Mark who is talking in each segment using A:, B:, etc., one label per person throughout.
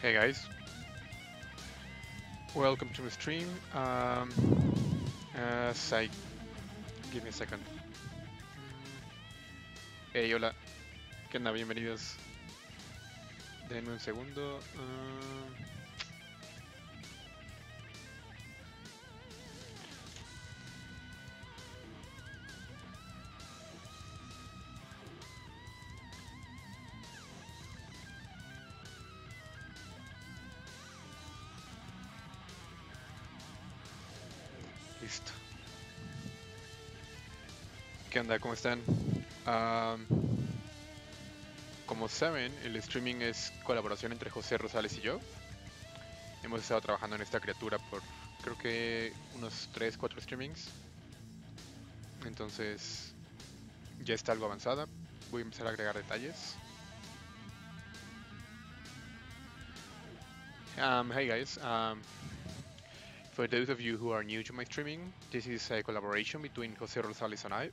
A: Hey guys, welcome to my stream. As I give me a second. Hey, hola, ¿qué onda? Bienvenidos. Denme un segundo. Listo. ¿Qué onda? ¿Cómo están? Um, como saben, el streaming es colaboración entre José Rosales y yo. Hemos estado trabajando en esta criatura por creo que unos 3-4 streamings. Entonces ya está algo avanzada. Voy a empezar a agregar detalles. Hey guys, for those of you who are new to my streaming, this is a collaboration between Jose Rosales and I.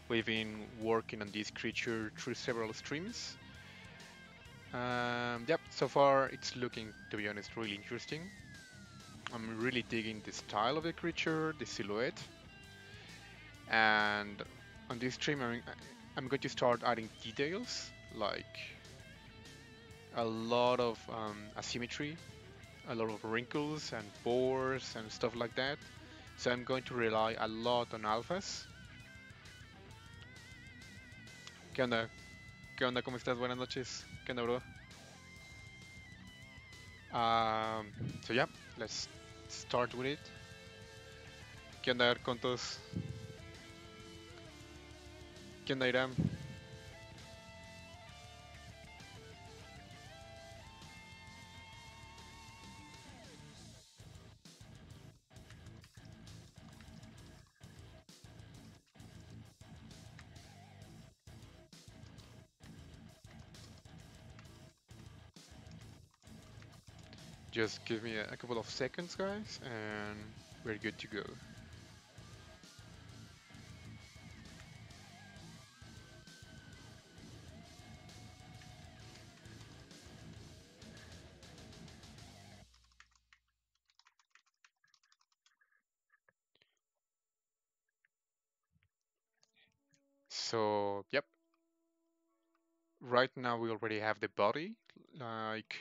A: We've been working on this creature through several streams. Yep, so far it's looking, to be honest, really interesting. I'm really digging the style of the creature, the silhouette, and on this stream I'm going to start adding details like a lot of asymmetry, a lot of wrinkles and pores and stuff like that. So I'm going to rely a lot on alphas. ¿Qué onda? ¿Qué onda? ¿Cómo estás? Buenas noches. ¿Qué onda, bro? So yeah, let's start with it. ¿Qué onda, Contos? ¿Qué onda, Iram? Just give me a couple of seconds, guys, and we're good to go. So, yep. Right now we already have the body. Like,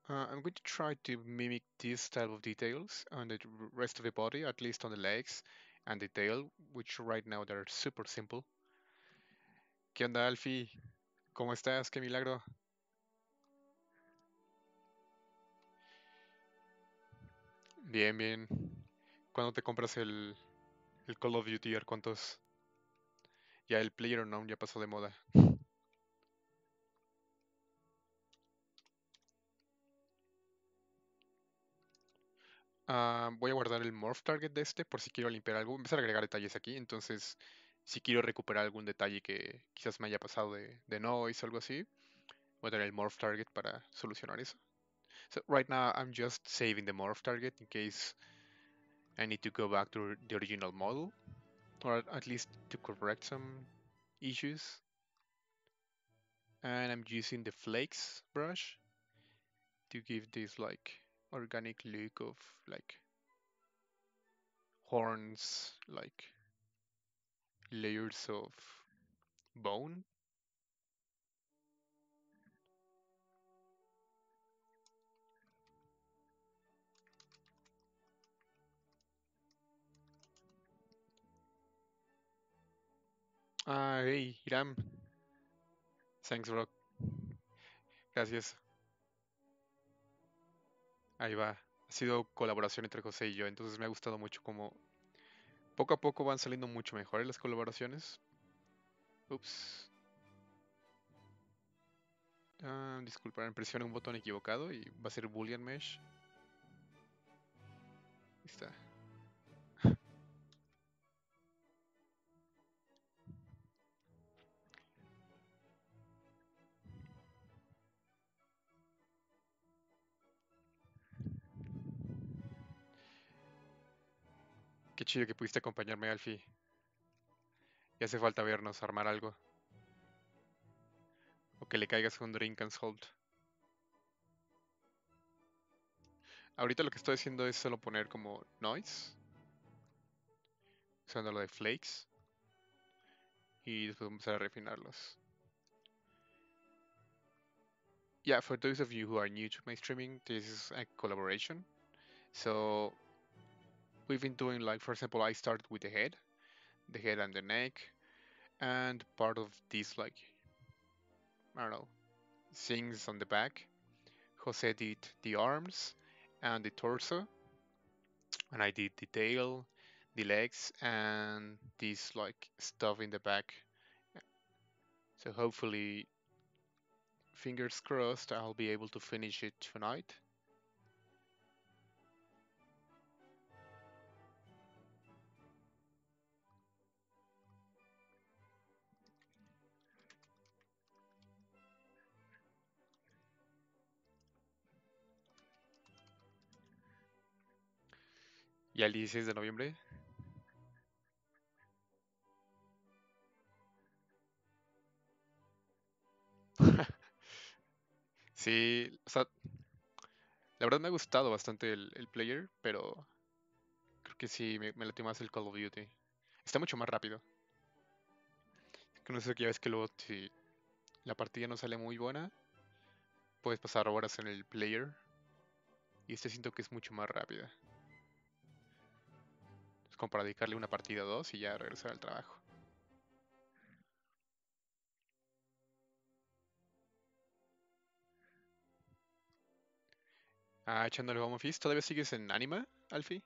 A: I'm going to try to mimic this type of details on the rest of the body, at least on the legs and the tail, which right now they're super simple. ¿Qué onda, Alfie? ¿Cómo estás? ¡Qué milagro! Bien, bien. ¿Cuándo te compras el Call of Duty? ¿Cuántos? Ya el PlayerUnknown ya pasó de moda. Voy a guardar el Morph Target de este por si quiero limpiar algo. Voy a empezar a agregar detalles aquí. Entonces, si quiero recuperar algún detalle que quizás me haya pasado de noise o algo así, voy a tener el Morph Target para solucionar eso. So right now I'm just saving the Morph Target in case I need to go back to the original model, or at least to correct some issues. And I'm using the Flakes brush to give this like organic look of like horns, like layers of bone. Hey, Hiram. Thanks, bro. Gracias. Ahí va. Ha sido colaboración entre José y yo, entonces me ha gustado mucho como poco a poco van saliendo mucho mejores las colaboraciones. Ups. Disculpa, presioné un botón equivocado y va a ser Boolean Mesh. Ahí está. Qué chido que pudiste acompañarme, Alfie. Y hace falta vernos, armar algo. O que le caigas un drink and salt. Ahorita lo que estoy haciendo es solo poner como noise, usando lo de Flakes, y después empezar a refinarlos. Yeah, for those of you who are new to my streaming, this is a collaboration. So we've been doing like, for example, I started with the head and the neck, and part of these like, I don't know, things on the back. Jose did the arms and the torso, and I did the tail, the legs, and this like stuff in the back. So hopefully, fingers crossed, I'll be able to finish it tonight. Ya el 16 de noviembre. Sí, o sea, la verdad me ha gustado bastante el player, pero creo que sí, me latió más el Call of Duty. Está mucho más rápido. Que no sé que ya ves que luego si la partida no sale muy buena, puedes pasar horas en el player. Y este siento que es mucho más rápida. Es como para dedicarle una partida o dos y ya regresar al trabajo. Ah, echándole home office. ¿Todavía sigues en Anima, Alfie?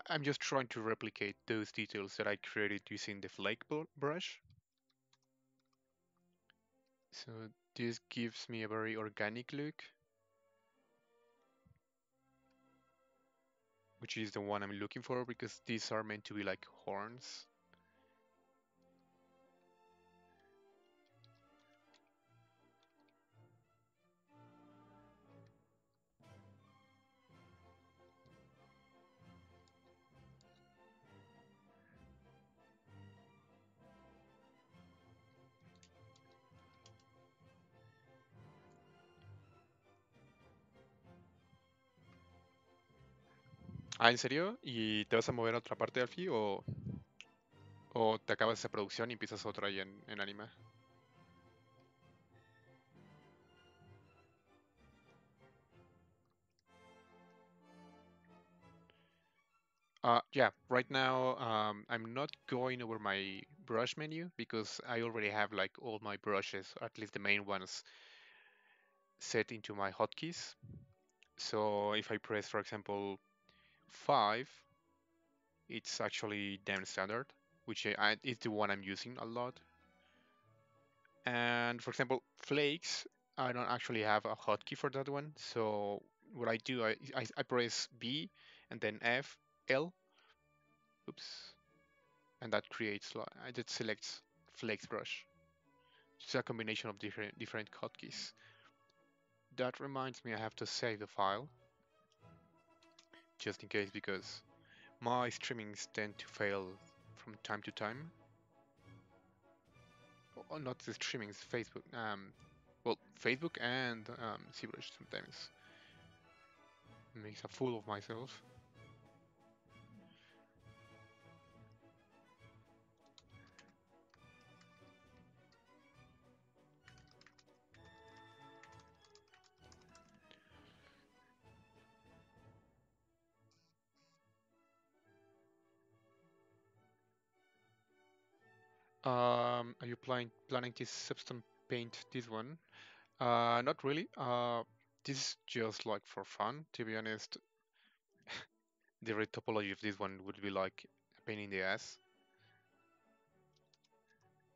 A: I'm just trying to replicate those details that I created using the Flake brush. So this gives me a very organic look, which is the one I'm looking for because these are meant to be like horns. Ah, ¿en serio? ¿Y te vas a mover a otra parte, Alfie? ¿O te acabas esa producción y empiezas otra ahí en Anima? Yeah, right now I'm not going over my brush menu because I already have like all my brushes, or at least the main ones, set into my hotkeys. So if I press, for example, 5, it's actually damn standard, which is the one I'm using a lot. And for example, Flakes, I don't actually have a hotkey for that one. So what I do, I press B and then F, L, oops, and that creates, that selects Flakes brush. It's a combination of different hotkeys. That reminds me I have to save the file, just in case, because my streamings tend to fail from time to time. Oh, not the streamings, Facebook. Well, Facebook and ZBrush sometimes makes a fool of myself. Are you planning to substance paint this one? Not really. This is just like for fun, to be honest. The red topology of this one would be like a pain in the ass.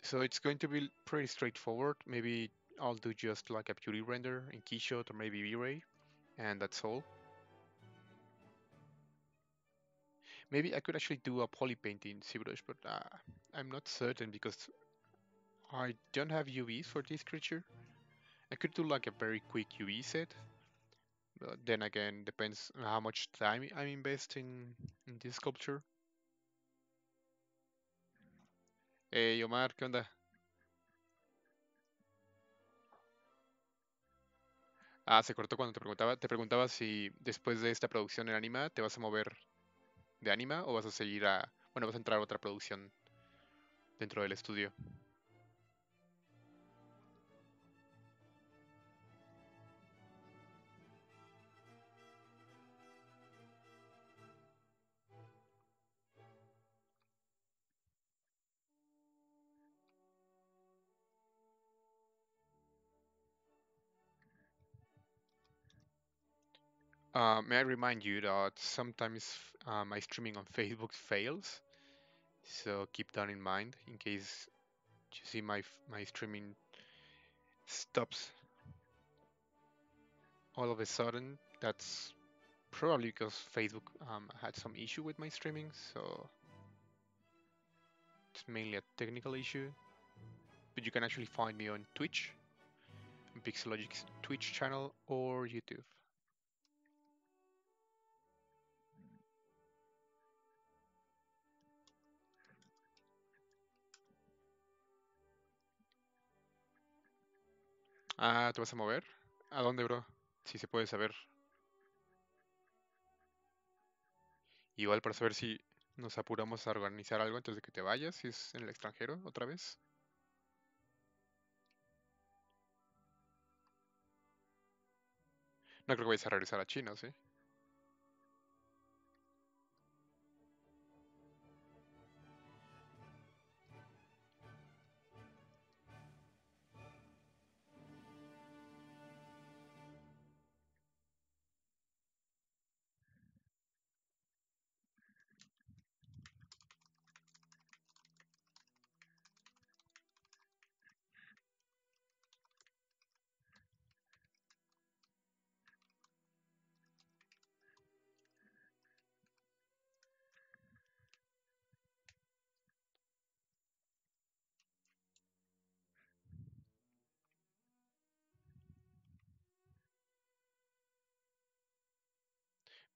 A: So it's going to be pretty straightforward. Maybe I'll do just like a beauty render in Keyshot or maybe V-Ray, and that's all. Maybe I could actually do a poly paint in ZBrush, but I'm not certain because I don't have UVs for this creature. I could do like a very quick UV set, but then again, depends on how much time I'm investing in this sculpture. Hey, Omar, ¿qué onda? Ah, se cortó cuando te preguntaba si después de esta producción en Anima te vas a mover de Anima o vas a seguir bueno, vas a entrar a otra producción dentro del estudio. May I remind you that sometimes my streaming on Facebook fails, so keep that in mind in case you see my streaming stops all of a sudden. That's probably because Facebook had some issue with my streaming, so it's mainly a technical issue. But you can actually find me on Twitch, Pixelogic's Twitch channel, or YouTube. Ah, ¿te vas a mover? ¿A dónde, bro? Si se puede saber. Igual para saber si nos apuramos a organizar algo antes de que te vayas, si es en el extranjero otra vez. No creo que vayas a regresar a China, ¿sí?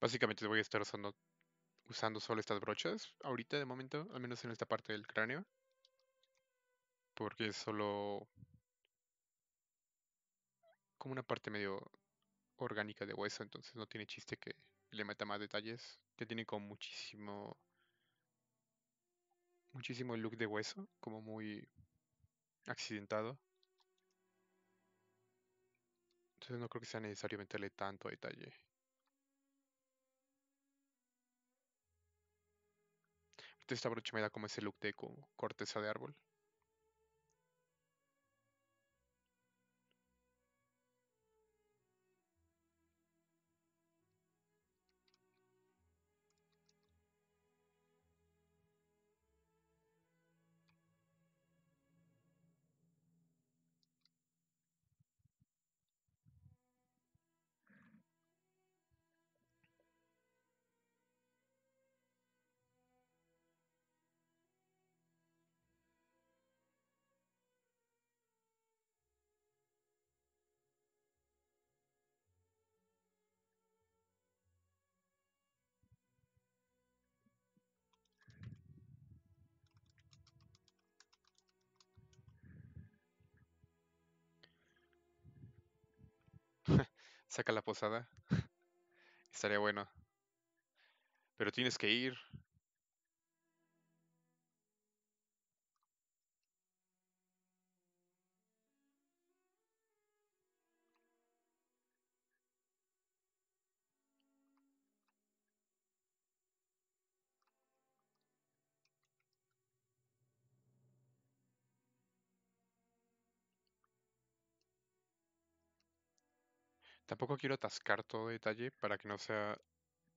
A: Básicamente voy a estar usando solo estas brochas ahorita de momento, al menos en esta parte del cráneo, porque es solo como una parte medio orgánica de hueso, entonces no tiene chiste que le meta más detalles, que tiene como muchísimo look de hueso, como muy accidentado. Entonces no creo que sea necesario meterle tanto detalle. Esta brocha me da como ese look de como corteza de árbol. Saca la posada, estaría bueno. Pero tienes que ir. Tampoco quiero atascar todo detalle para que no sea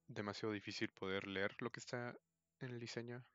A: demasiado difícil poder leer lo que está en el diseño.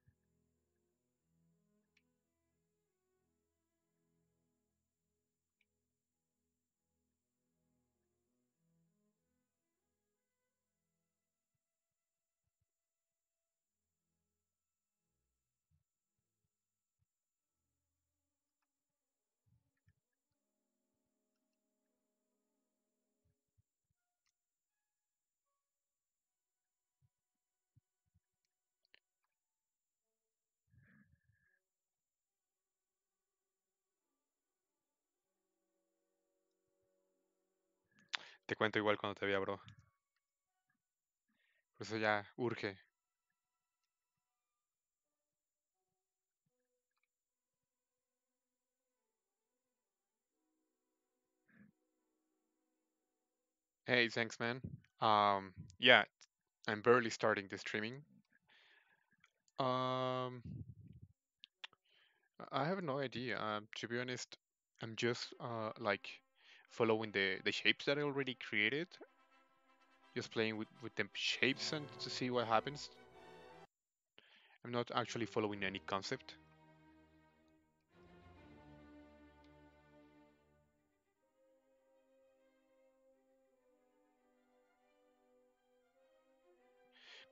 A: Te cuento igual cuando te vea, bro. Por eso ya urge. Hey, thanks, man. Yeah, I'm barely starting the streaming. Um, I have no idea. To be honest, I'm just like following the shapes that I already created, just playing with the shapes and to see what happens. I'm not actually following any concept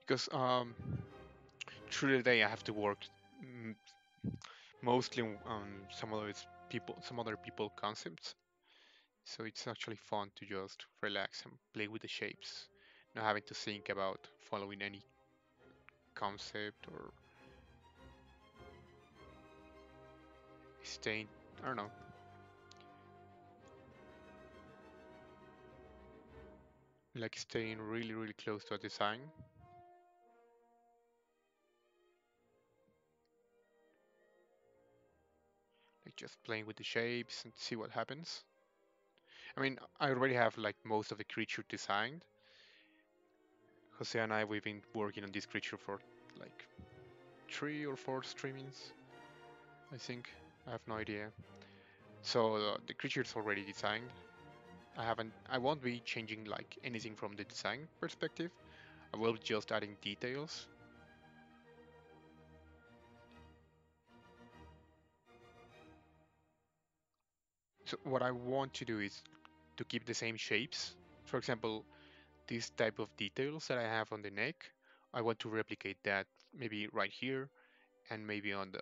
A: because through the day I have to work mm, mostly on some other people concepts. So it's actually fun to just relax and play with the shapes, not having to think about following any concept or staying, I don't know, like staying really, really close to a design. Like just playing with the shapes and see what happens. I mean, I already have like most of the creature designed. Jose and I, we've been working on this creature for like 3 or 4 streamings, I think. I have no idea. So the creature is already designed. I won't be changing like anything from the design perspective. I will be just adding details. So what I want to do is to keep the same shapes. For example, this type of details that I have on the neck, I want to replicate that maybe right here and maybe on the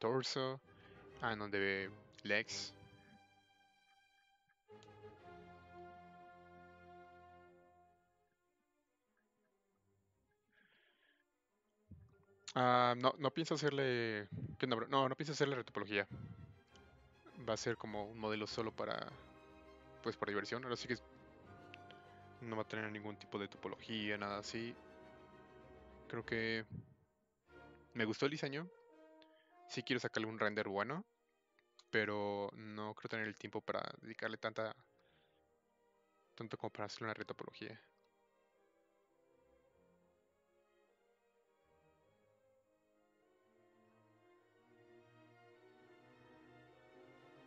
A: torso and on the legs. No pienso hacerle. ¿Qué nombre? No pienso hacerle retopología. Va a ser como un modelo solo para. Pues por diversión. Ahora sí que no va a tener ningún tipo de topología, nada así. Creo que me gustó el diseño. Sí quiero sacarle un render bueno. Pero no creo tener el tiempo para dedicarle tanto como para hacer una retopología.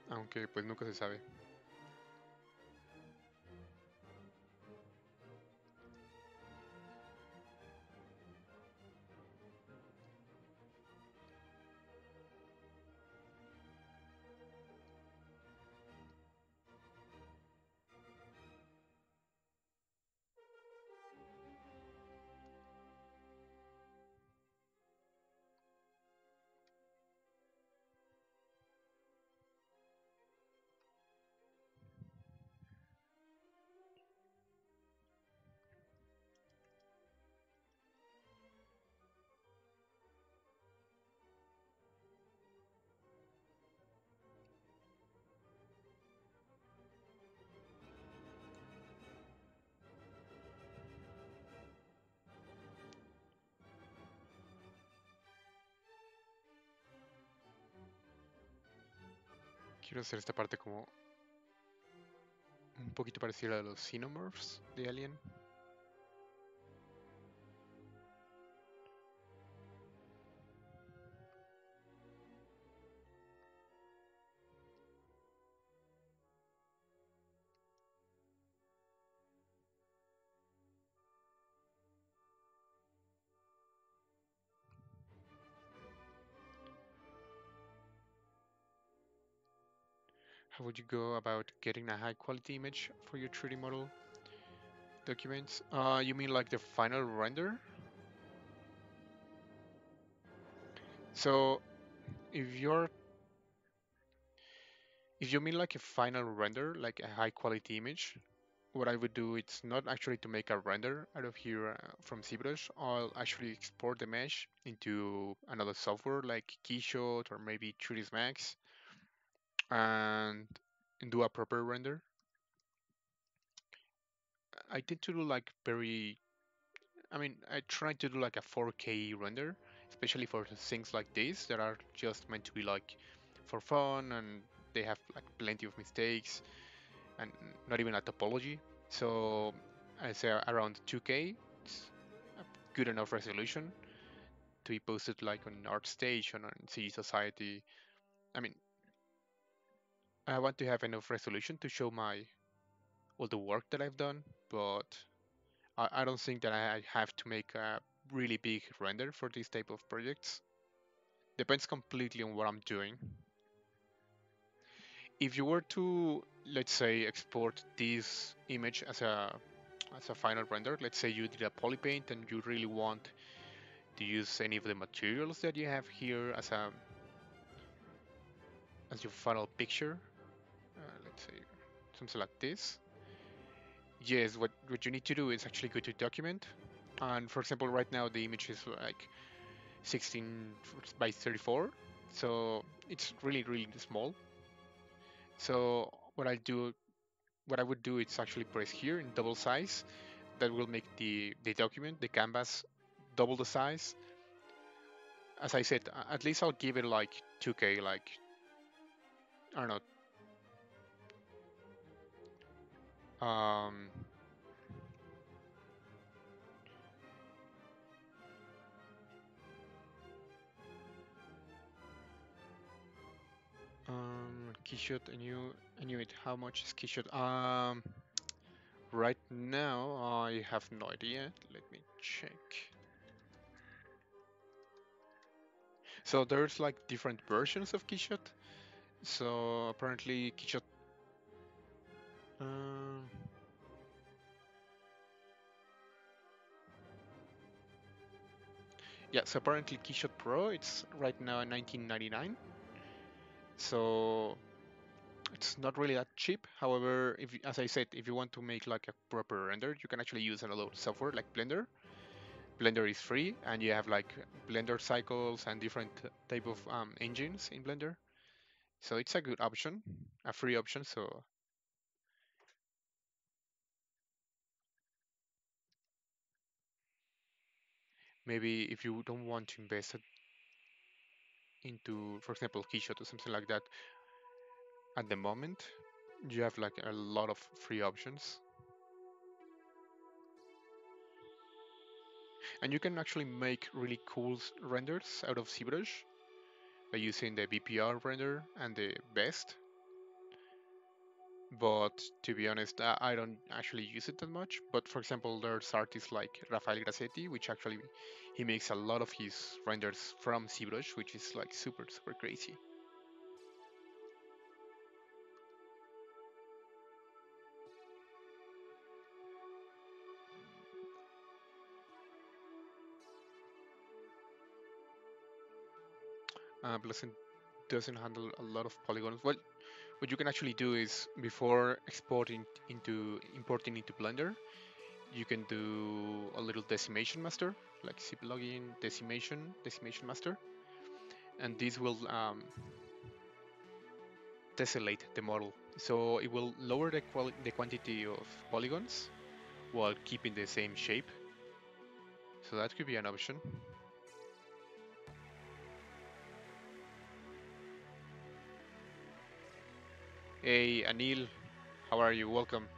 A: Aunque pues nunca se sabe. Quiero hacer esta parte como un poquito parecida a los Xenomorphs de Alien. How would you go about getting a high quality image for your 3D model documents? You mean like the final render? So if you're if you mean like a final render, like a high quality image, what I would do it's not actually to make a render out of here from ZBrush. I'll actually export the mesh into another software like Keyshot or maybe 3ds Max and do a proper render. I tend to do like very. I mean, I try to do like a 4K render, especially for things like this that are just meant to be like for fun and they have like plenty of mistakes and not even a topology. So I say around 2K, it's a good enough resolution to be posted like on ArtStation, on CD Society. I mean, I want to have enough resolution to show my all the work that I've done, but I don't think that I have to make a really big render for this type of projects. Depends completely on what I'm doing. If you were to, let's say, export this image as a final render, let's say you did a polypaint and you really want to use any of the materials that you have here as your final picture, let's say something like this. Yes, what you need to do is actually go to document, and for example, right now the image is like 16 by 34, so it's really small. So what I would do is actually press here in double size. That will make the document, the canvas, double the size. As I said, at least I'll give it like 2K, like I don't know, keyshot, I knew it. How much is keyshot? Right now I have no idea. Let me check. So there's like different versions of keyshot. So apparently keyshot. Um, yeah. So apparently keyshot Pro. It's right now 1999. So it's not really that cheap. However, as I said, if you want to make like a proper render, you can actually use another software like Blender. Blender is free, and you have like Blender cycles and different type of engines in Blender. So it's a good option, a free option. So maybe if you don't want to invest it into, for example, Keyshot or something like that at the moment, you have like a lot of free options, and you can actually make really cool renders out of ZBrush by using the BPR render and the best. But to be honest, I don't actually use it that much. But for example, there's artists like Rafael Grassetti, which actually he makes a lot of his renders from ZBrush, which is like super crazy. Blessing doesn't handle a lot of polygons. Well, what you can actually do is before exporting into importing into Blender, you can do a little decimation master, like zip login decimation master, and this will tessellate the model. So it will lower the quantity of polygons while keeping the same shape. So that could be an option. Hey Anil, how are you? Welcome.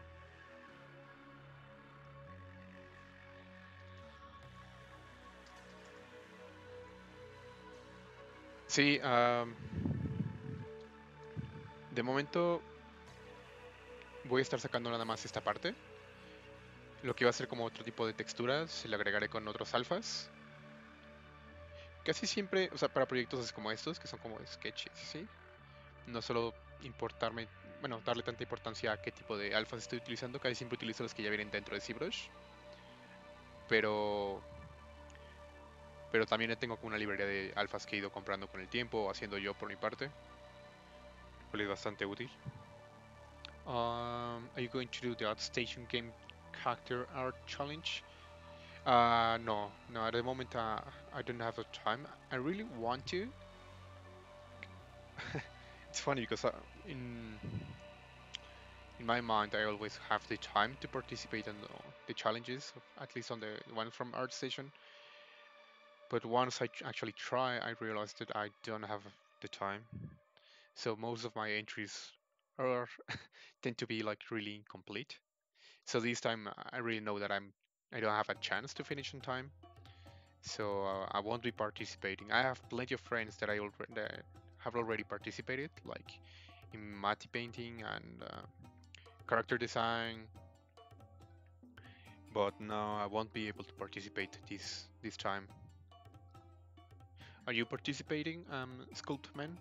A: Sí, de momento voy a estar sacando nada más esta parte. Lo que va a ser como otro tipo de texturas, se le agregaré con otros alfas. Casi siempre, o sea, para proyectos así como estos, que son como sketches, ¿sí? No solo importarme, bueno, darle tanta importancia a qué tipo de alfas estoy utilizando, casi siempre utilizo los que ya vienen dentro de ZBrush, pero, pero también tengo como una librería de alfas que he ido comprando con el tiempo o haciendo yo por mi parte, cual es bastante útil. Are you going to do the ArtStation Game Character Art Challenge? No, no, at the moment I don't have the time. I really want to. It's funny because in in my mind, I always have the time to participate in the challenges, at least on the one from ArtStation. But once I actually try, I realized that I don't have the time. So most of my entries are tend to be like really incomplete. So this time I really know that I don't have a chance to finish in time. So I won't be participating. I have plenty of friends that have already participated, like in matte painting and character design. But no, I won't be able to participate this time. Are you participating, Sculpt Man?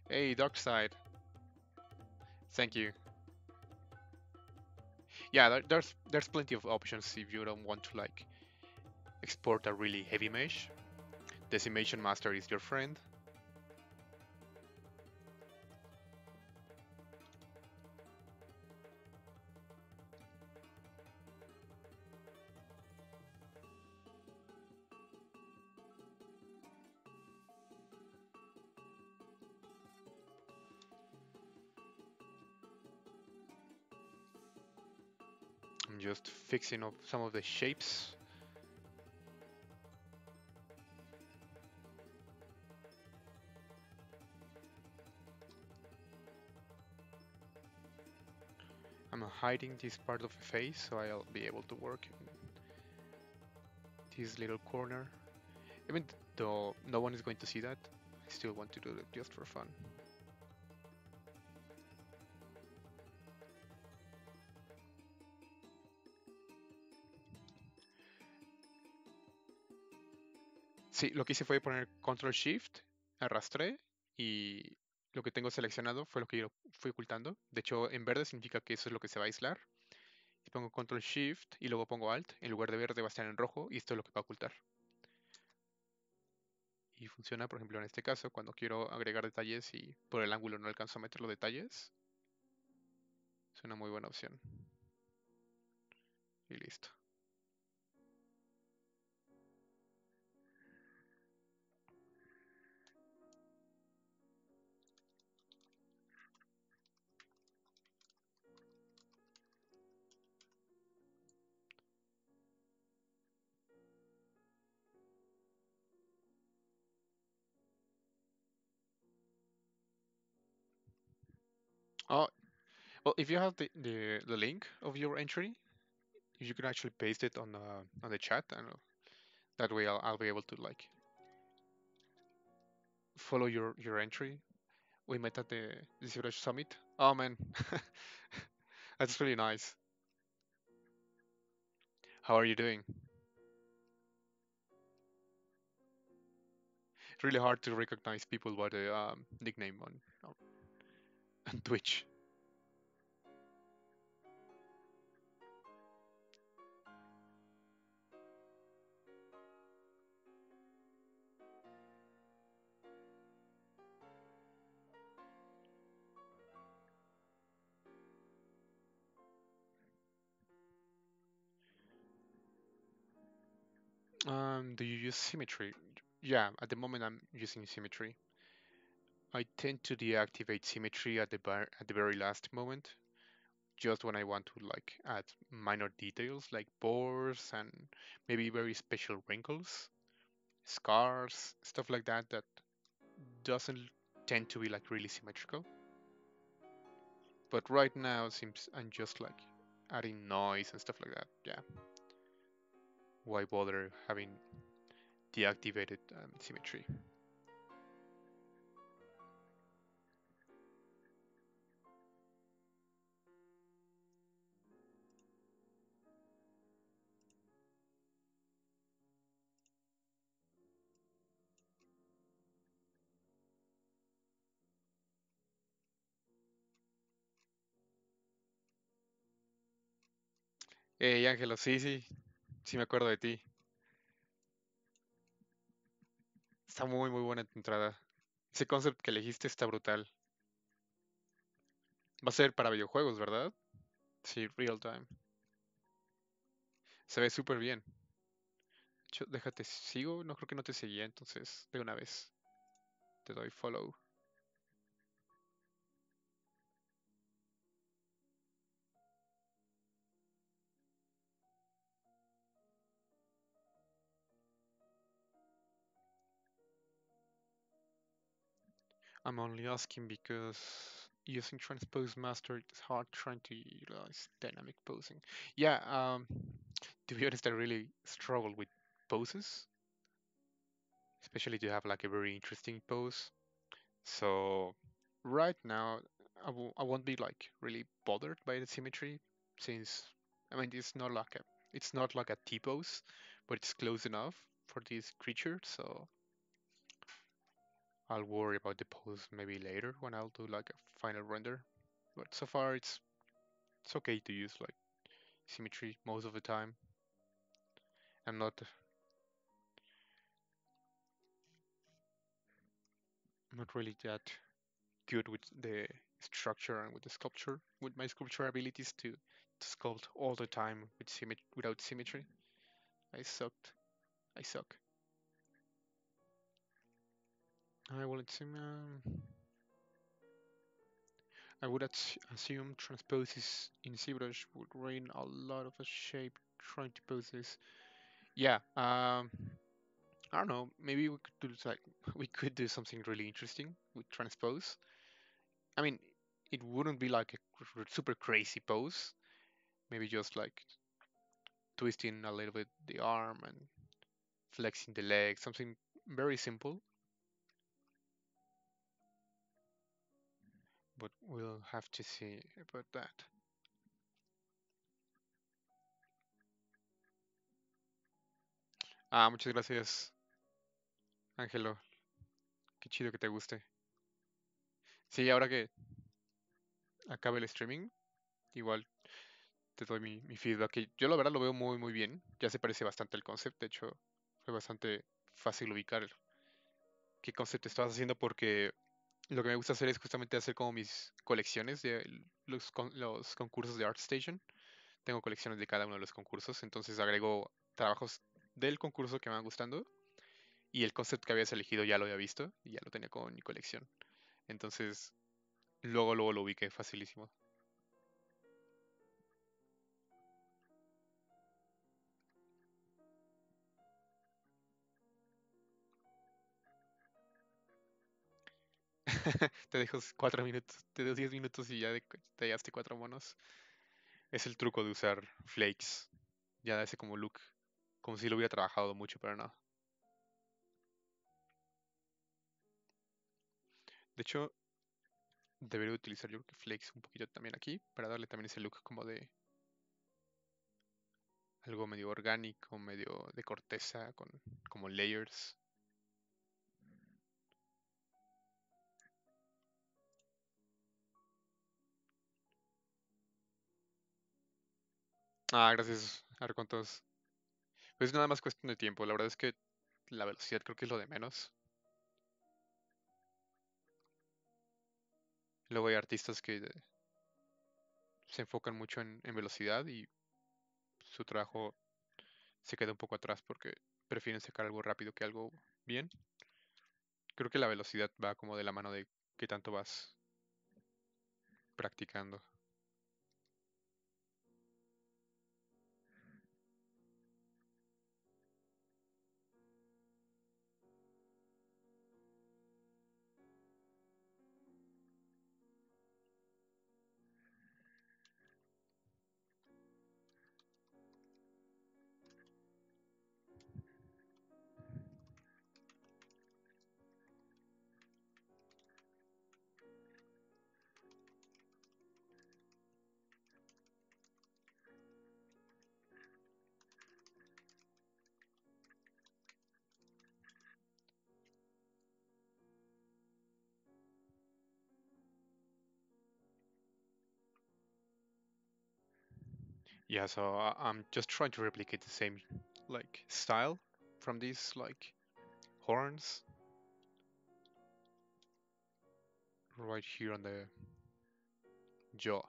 A: Hey, Dark Side. Thank you. Yeah, there's plenty of options if you don't want to like export a really heavy mesh. Decimation Master is your friend. I'm just fixing up some of the shapes. I'm hiding this part of the face so I'll be able to work in this little corner. Even though no one is going to see that, I still want to do it just for fun. Sí, lo que hice fue poner Control Shift, arrastré y lo que tengo seleccionado fue lo que yo fui ocultando. De hecho, en verde significa que eso es lo que se va a aislar. Si pongo Control Shift y luego pongo Alt, en lugar de verde va a estar en rojo y esto es lo que va a ocultar. Y funciona, por ejemplo, en este caso, cuando quiero agregar detalles y por el ángulo no alcanzo a meter los detalles. Es una muy buena opción. Y listo. Oh, well, if you have the link of your entry, you can actually paste it on the chat, and that way I'll be able to like follow your entry. We met at the ZBrush Summit. Oh man, that's really nice. How are you doing? It's really hard to recognize people by the nickname on Twitch. Do you use symmetry? Yeah, at the moment I'm using symmetry. I tend to deactivate symmetry at the very last moment, just when I want to like add minor details like pores and maybe very special wrinkles, scars, stuff like that that doesn't tend to be like really symmetrical. But right now it seems I'm just like adding noise and stuff like that. Yeah. Why bother having deactivated symmetry? Hey Ángelo, sí, sí, sí me acuerdo de ti. Está muy buena tu entrada. Ese concept que elegiste está brutal. Va a ser para videojuegos, ¿verdad? Sí, real time. Se ve súper bien. Déjate, sigo. No creo que no te seguía, entonces de una vez te doy follow. I'm only asking because using transpose master it's hard trying to utilize dynamic posing. Yeah, to be honest, I really struggle with poses, especially to have like a very interesting pose. So right now, I won't be like really bothered by the symmetry, since I mean it's not like a T pose, but it's close enough for this creature. So I'll worry about the pose maybe later when I'll do like a final render. But so far it's okay to use like symmetry most of the time. I'm not really that good with the structure and with the sculpture, with my sculpture abilities to sculpt all the time with without symmetry. I sucked. I suck. I will assume. I would assume transposes in ZBrush would rain a lot of a shape trying to pose this. Yeah. I don't know. Maybe we could do like we could do something really interesting with transpose. I mean, it wouldn't be like a super crazy pose. Maybe just like twisting a little bit the arm and flexing the leg. Something very simple, but we'll have to see about that. Muchas gracias, Ángelo. Qué chido que te guste. Sí, ahora que acabe el streaming, igual te doy mi feedback. Que yo la verdad lo veo muy bien. Ya se parece bastante al concept. De hecho, fue bastante fácil ubicar qué concept estabas haciendo porque lo que me gusta hacer es justamente hacer como mis colecciones de los concursos de ArtStation. Tengo colecciones de cada uno de los concursos, entonces agrego trabajos del concurso que me van gustando y el concept que habías elegido ya lo había visto y ya lo tenía como en mi colección. Entonces, luego lo ubiqué facilísimo. Te dejo 4 minutos, te dejo 10 minutos y ya te hallaste 4 monos. Es el truco de usar Flakes. Ya da ese como look, como si lo hubiera trabajado mucho, pero no. De hecho, debería utilizar yo creo que Flakes un poquito también aquí, para darle también ese look como de algo medio orgánico, medio de corteza, con como layers. Gracias, Arcontos. Pues nada más cuestión de tiempo. La verdad es que la velocidad creo que es lo de menos. Luego hay artistas que se enfocan mucho en velocidad y su trabajo se queda un poco atrás porque prefieren sacar algo rápido que algo bien. Creo que la velocidad va como de la mano de qué tanto vas practicando. Yeah, so I'm just trying to replicate the same like style from these like horns right here on the jaw.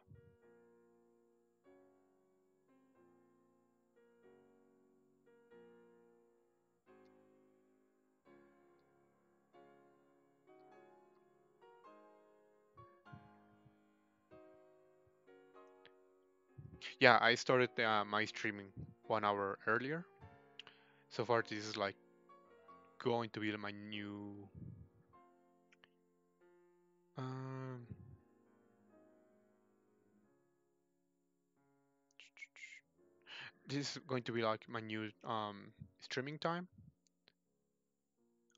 A: Yeah, I started my streaming 1 hour earlier. So far, this is like going to be my new. Um, this is going to be like my new streaming time.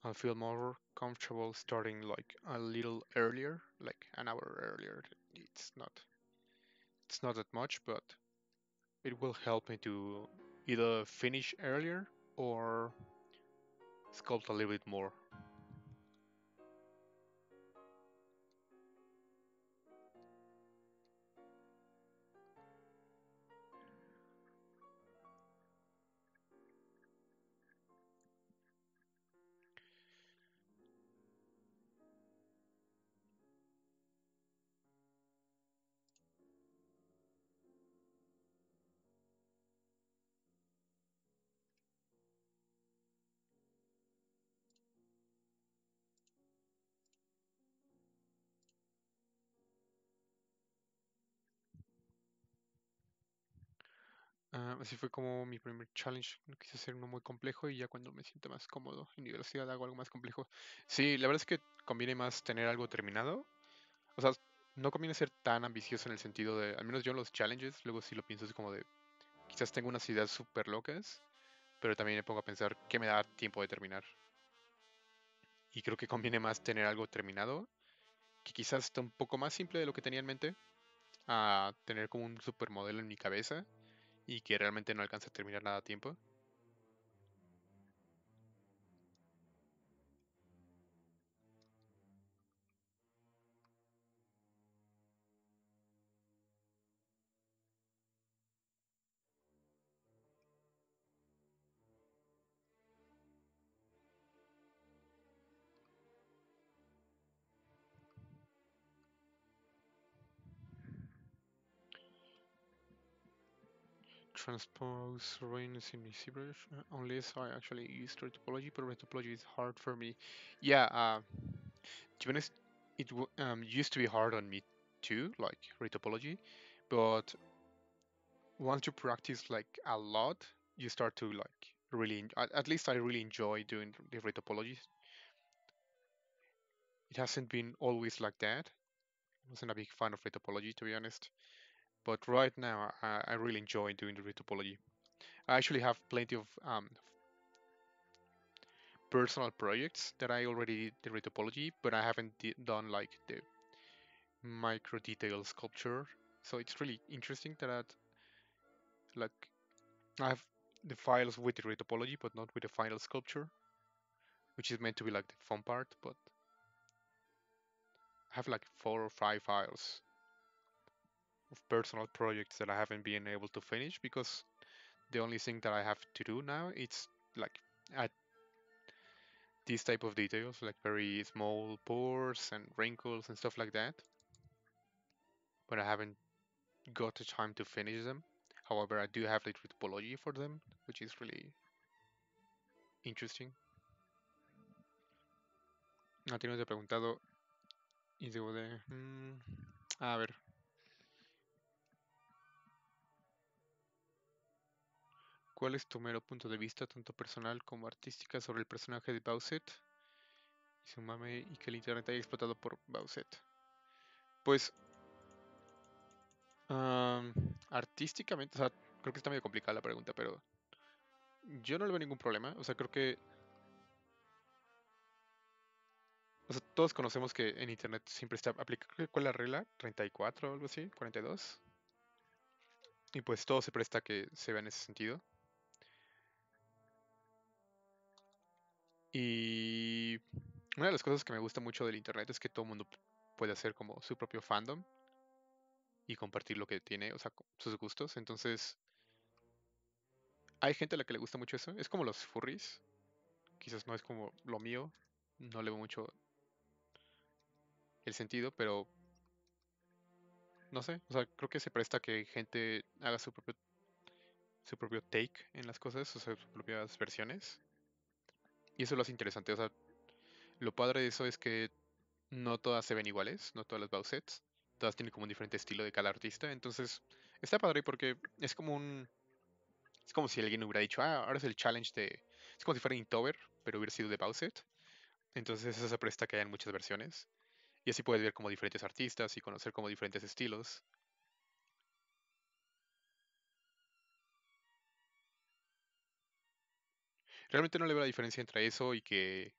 A: I feel more comfortable starting like a little earlier, like an hour earlier. It's not it's not that much, but it will help me to either finish earlier or sculpt a little bit more. Así fue como mi primer challenge. No quise hacer uno muy complejo y ya cuando me siento más cómodo en universidad hago algo más complejo. Sí, la verdad es que conviene más tener algo terminado. O sea, no conviene ser tan ambicioso en el sentido de, al menos yo en los challenges, luego sí lo pienso, es como de, quizás tengo unas ideas súper locas, pero también me pongo a pensar qué me da tiempo de terminar. Y creo que conviene más tener algo terminado, que quizás está un poco más simple de lo que tenía en mente, a tener como un supermodelo en mi cabeza y que realmente no alcanza a terminar nada a tiempo. Transpose ruins in ZBrush, unless I actually use retopology, but retopology is hard for me. Yeah, to be honest, it used to be hard on me too, like retopology, but once you practice like a lot, you start to like really, at least I really enjoy doing the retopology. It hasn't been always like that. I wasn't a big fan of retopology to be honest, but right now I really enjoy doing the retopology. I actually have plenty of personal projects that I already did the retopology, but I haven't done like the micro detail sculpture. So it's really interesting that like I have the files with the retopology, but not with the final sculpture, which is meant to be like the fun part. But I have like 4 or 5 files of personal projects that I haven't been able to finish because the only thing that I have to do now it's like add these type of details, like very small pores and wrinkles and stuff like that. But I haven't got the time to finish them. However, I do have the topology for them, which is really interesting. A ti no te he preguntado y debo de... a ver, ¿cuál es tu mero punto de vista, tanto personal como artística, sobre el personaje de Bowsette y su mame y que el internet haya explotado por Bowsette? Pues, am, artísticamente, o sea, creo que está medio complicada la pregunta, pero yo no le veo ningún problema. O sea, creo que... O sea, todos conocemos que en internet siempre está aplicada, ¿cuál es la regla? 34 o algo así, 42. Y pues todo se presta a que se vea en ese sentido. Y una de las cosas que me gusta mucho del internet es que todo el mundo puede hacer como su propio fandom y compartir lo que tiene, o sea, sus gustos. Entonces, hay gente a la que le gusta mucho eso. Es como los furries. Quizás no es como lo mío. No le veo mucho el sentido, pero no sé. O sea, creo que se presta a que gente haga su propio take en las cosas, o sea, sus propias versiones. Y eso lo hace interesante. O sea, lo padre de eso es que no todas se ven iguales, no todas las Bowsets. Todas tienen como un diferente estilo de cada artista. Entonces, Está padre porque es como si alguien hubiera dicho, ah, ahora es el challenge de, es como si fuera Inktober, pero hubiera sido de Bowset. Entonces eso se presta que hayan muchas versiones. Y así puedes ver como diferentes artistas y conocer como diferentes estilos. Realmente no le veo la diferencia entre eso y que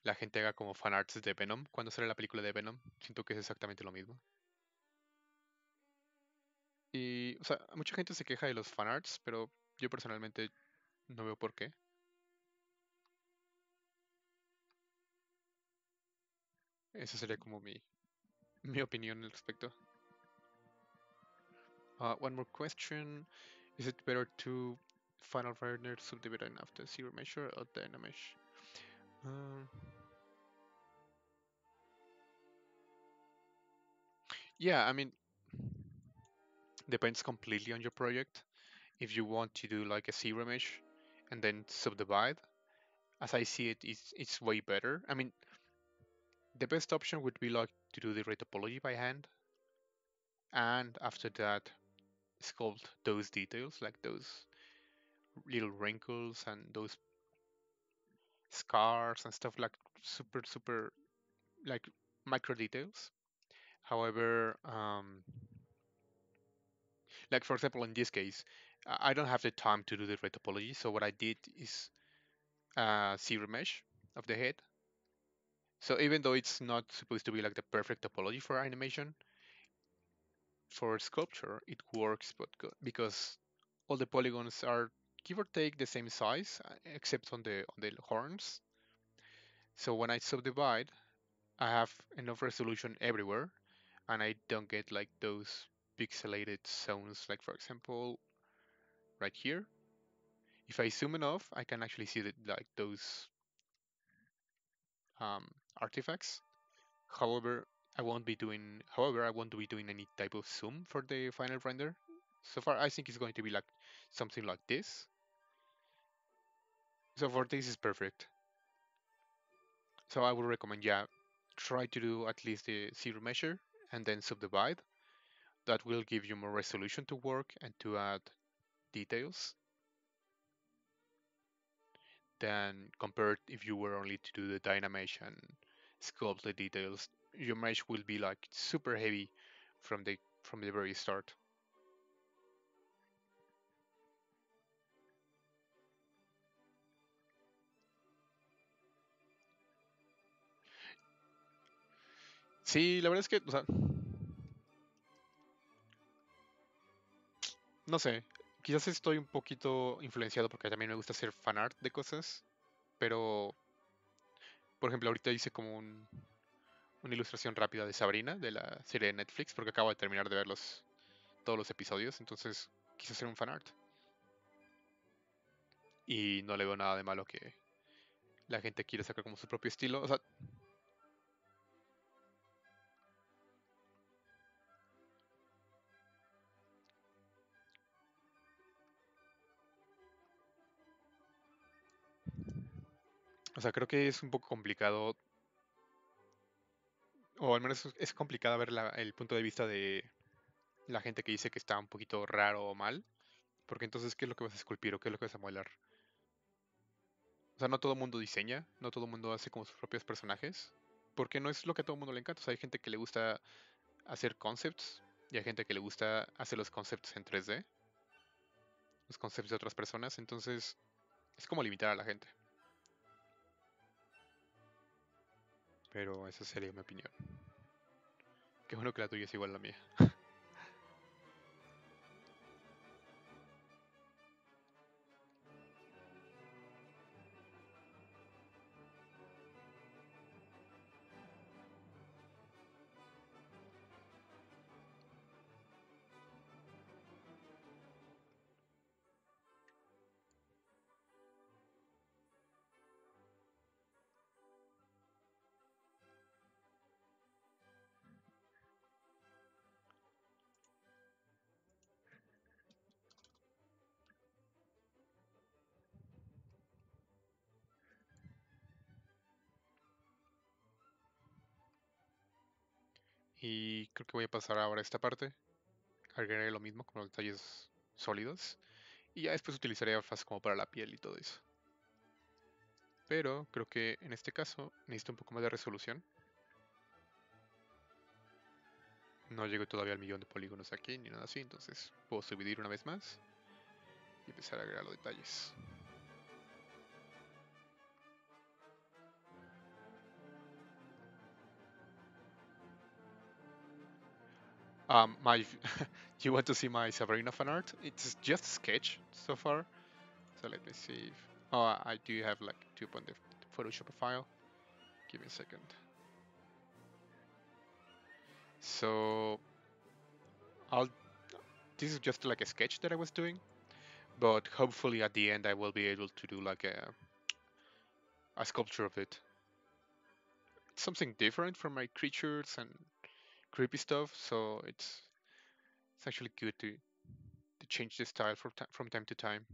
A: la gente haga como fanarts de Venom cuando sale la película de Venom. Siento que es exactamente lo mismo. Y, o sea, mucha gente se queja de los fanarts, pero yo personalmente no veo por qué. Esa sería como mi opinión al respecto. One more question. Is it better to final render subdivided after zero measure or dynamesh? Um, yeah, I mean, depends completely on your project. If you want to do like a zero mesh and then subdivide, as I see it, it's way better. I mean, the best option would be like to do the retopology by hand, and after that, sculpt those details, like those little wrinkles and those scars and stuff like super like micro details. However, like for example, in this case, I don't have the time to do the retopology, so what I did is zero mesh of the head. So even though it's not supposed to be like the perfect topology for animation, for sculpture it works, but because all the polygons are give or take the same size, except on the horns. So when I subdivide, I have enough resolution everywhere, and I don't get like those pixelated zones. Like for example, right here, if I zoom enough, I can actually see that like those um, artifacts. However, I won't be doing any type of zoom for the final render. So far, I think it's going to be like something like this. So for this is perfect. So I would recommend, yeah, try to do at least the zero measure and then subdivide. That will give you more resolution to work and to add details than compared if you were only to do the dynamesh and sculpt the details. Your mesh will be like super heavy from the very start. Sí, la verdad es que, o sea, no sé, quizás estoy un poquito influenciado porque también me gusta hacer fanart de cosas, pero por ejemplo ahorita hice como una ilustración rápida de Sabrina, de la serie de Netflix, porque acabo de terminar de ver todos los episodios, entonces quise hacer un fanart. Y no le veo nada de malo que la gente quiera sacar como su propio estilo. O sea, creo que es un poco complicado, o al menos es complicado ver el punto de vista de la gente que dice que está un poquito raro o mal, porque entonces, ¿qué es lo que vas a esculpir o qué es lo que vas a modelar? O sea, no todo el mundo diseña, no todo el mundo hace como sus propios personajes, porque no es lo que a todo el mundo le encanta. O sea, hay gente que le gusta hacer concepts y hay gente que le gusta hacer los concepts en 3D, los concepts de otras personas, entonces es como limitar a la gente. Pero esa sería mi opinión. Qué bueno que la tuya es igual a la mía. Y creo que voy a pasar ahora a esta parte. agregaré lo mismo con los detalles sólidos. Y ya después utilizaría fast como para la piel y todo eso. Pero creo que en este caso necesito un poco más de resolución. No llego todavía al millón de polígonos aquí ni nada así, entonces puedo subir una vez más y empezar a agregar los detalles. My, you want to see my Sabrina fan art? It's just a sketch so far. So let me see. Oh, I do have like 2.0 Photoshop file. Give me a second. So I'll. This is just like a sketch that I was doing, but hopefully at the end I will be able to do like a sculpture of it. It's something different from my creatures and creepy stuff, so it's actually good to change the style from time to time.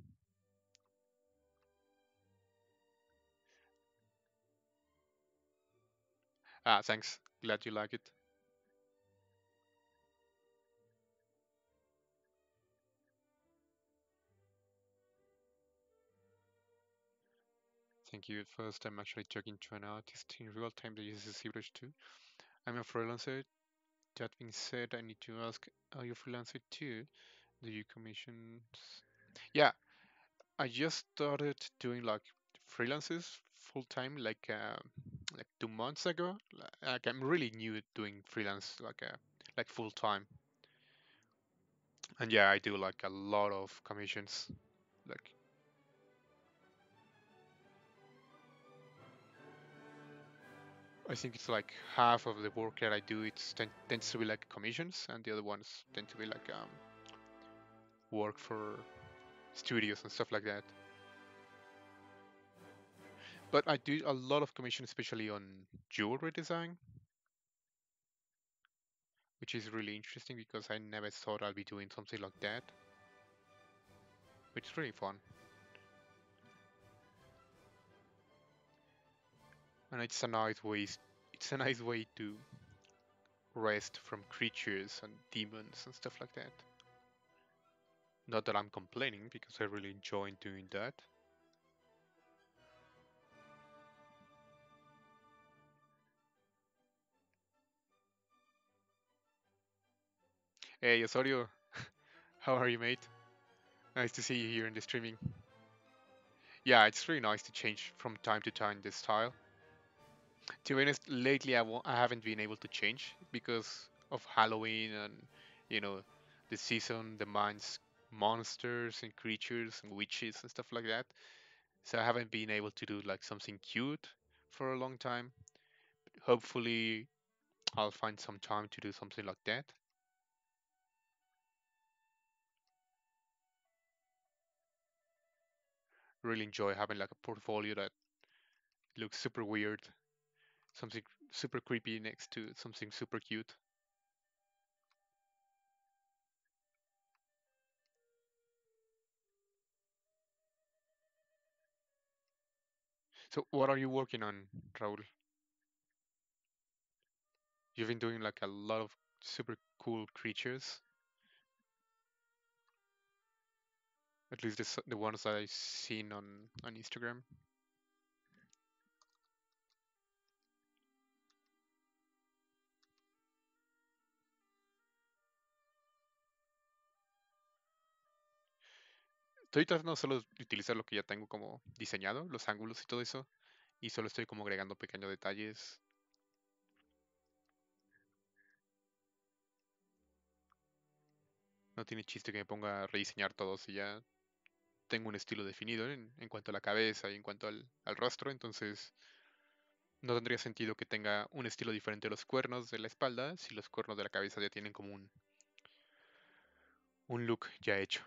A: Ah, thanks. Glad you like it. Thank you. First, I'm actually talking to an artist in real time that uses ZBrush too. I'm a freelancer. That being said, I need to ask, are you a freelancer too? Do you commission? Yeah, I just started doing like freelances full time like 2 months ago. Like I'm really new at doing freelance like full time. And yeah, I do like a lot of commissions. Like I think it's like half of the work that I do. Tends to be like commissions, and the other ones tend to be like work for studios and stuff like that. But I do a lot of commission, especially on jewelry design, which is really interesting because I never thought I'd be doing something like that. Which is really fun, and it's a nice way. It's a nice way to rest from creatures and demons and stuff like that. Not that I'm complaining because I really enjoy doing that. Hey, Osorio, how are you, mate? Nice to see you here in the streaming. Yeah, it's really nice to change from time to time the style. To be honest, lately I haven't been able to change because of Halloween and you know the season demands monsters and creatures and witches and stuff like that. So I haven't been able to do like something cute for a long time. Hopefully, I'll find some time to do something like that. Really enjoy having like a portfolio that looks super weird, something super creepy next to something super cute. So, what are you working on, Raul? You've been doing like a lot of super cool creatures, at least the ones that I've seen on Instagram. Estoy tratando solo de utilizar lo que ya tengo como diseñado, los ángulos y todo eso, y solo estoy como agregando pequeños detalles. No tiene chiste que me ponga a rediseñar todo si ya tengo un estilo definido en cuanto a la cabeza y en cuanto al rostro, entonces no tendría sentido que tenga un estilo diferente de los cuernos de la espalda si los cuernos de la cabeza ya tienen como un look ya hecho.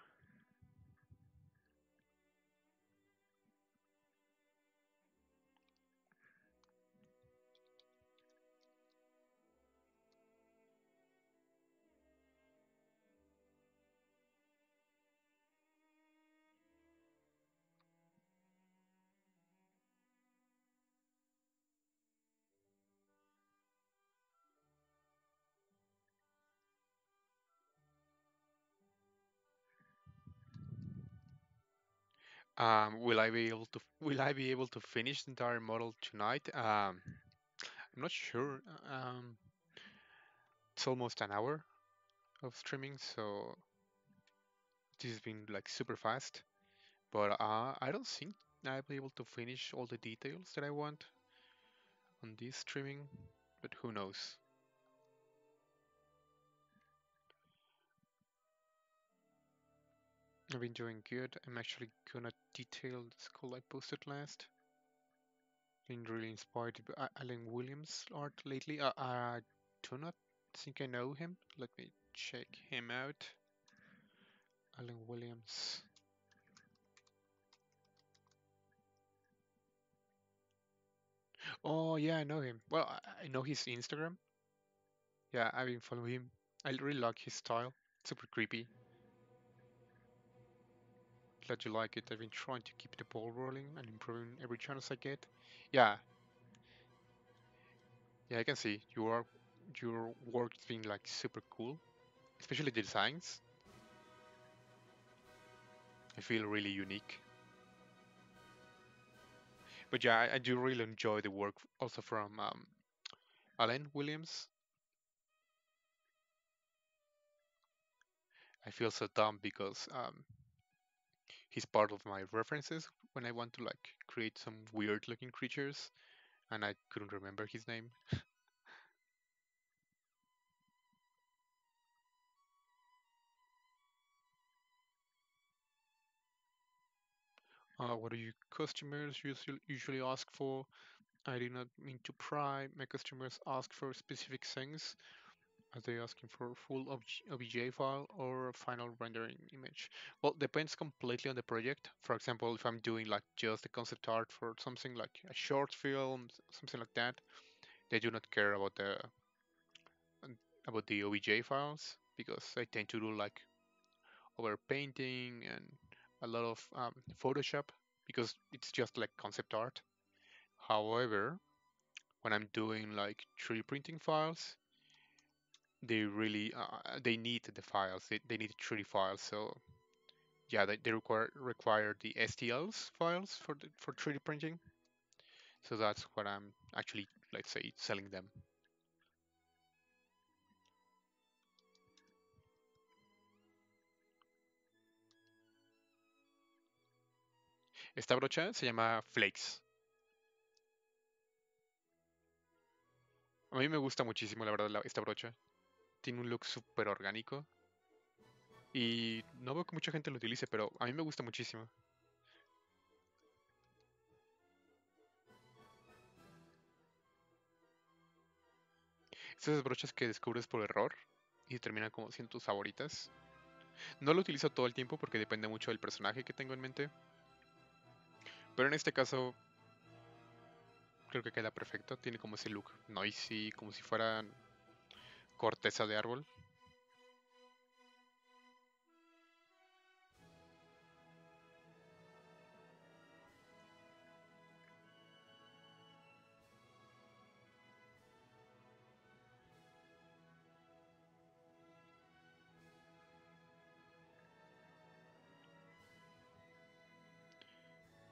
A: will I be able to finish the entire model tonight? I'm not sure. It's almost an hour of streaming, so this has been like super fast. But I don't think I'll be able to finish all the details that I want on this streaming. But who knows? I've been doing good. I'm actually gonna detail the skull I posted last. Been really inspired by Alan Williams' art lately. I do not think I know him. Let me check him out. Alan Williams. Oh yeah, I know him. Well, I know his Instagram. Yeah, I've been following him. I really like his style. Super creepy. Glad you like it. I've been trying to keep the ball rolling and improving every chance I get. Yeah, yeah, I can see your work is being like super cool, especially the designs. I feel really unique. But yeah, I do really enjoy the work also from Alan Williams. I feel so dumb because he's part of my references when I want to like create some weird looking creatures, and I couldn't remember his name. What do you customers usually ask for? I do not mean to pry. My customers ask for specific things. Are they asking for a full OBJ file or a final rendering image? Well, depends completely on the project. For example, if I'm doing like just the concept art for something like a short film, something like that, they do not care about the OBJ files because I tend to do like over painting and a lot of Photoshop because it's just like concept art. However, when I'm doing like 3D printing files, they really they need the files. They need 3D files. So yeah, they require the STLs files for 3D printing. So that's what I'm actually, let's say, selling them. Esta brocha se llama Flakes. A mí me gusta muchísimo, la verdad, esta brocha. Tiene un look súper orgánico y no veo que mucha gente lo utilice, pero a mí me gusta muchísimo. Estas brochas que descubres por error y terminan como siendo tus favoritas. No lo utilizo todo el tiempo porque depende mucho del personaje que tengo en mente, pero en este caso creo que queda perfecto. Tiene como ese look noisy, como si fuera corteza de árbol.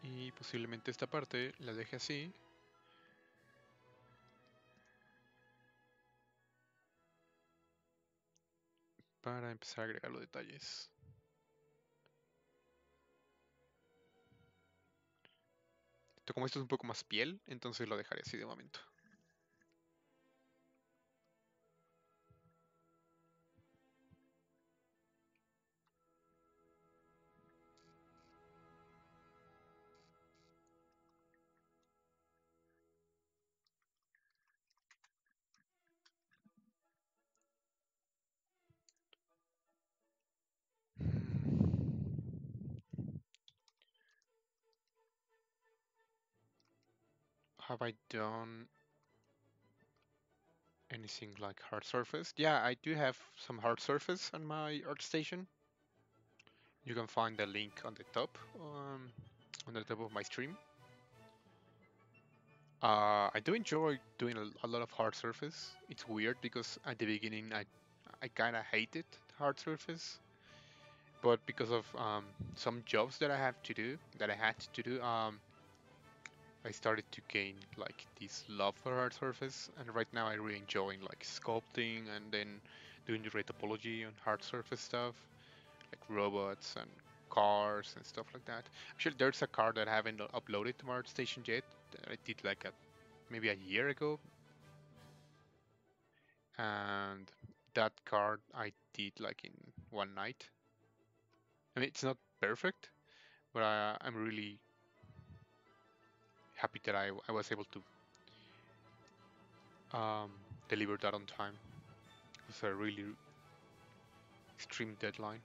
A: Y posiblemente esta parte la deje así para empezar a agregar los detalles. Como esto es un poco más piel, entonces lo dejaré así de momento. Have I done anything like hard surface? Yeah, I do have some hard surface on my ArtStation. You can find the link on the top of my stream. I do enjoy doing a lot of hard surface. It's weird because at the beginning I kind of hated hard surface, but because of some jobs that I have to do, that I had to do, I started to gain like this love for hard surface, and right now I really enjoying like sculpting and then doing the retopology on hard surface stuff, like robots and cars and stuff like that. Actually, there's a car that I haven't uploaded to my ArtStation yet. That I did like maybe a year ago, and that car I did like in one night. I mean, it's not perfect, but I'm really happy that I was able to um, deliver that on time. It was a really extreme deadline.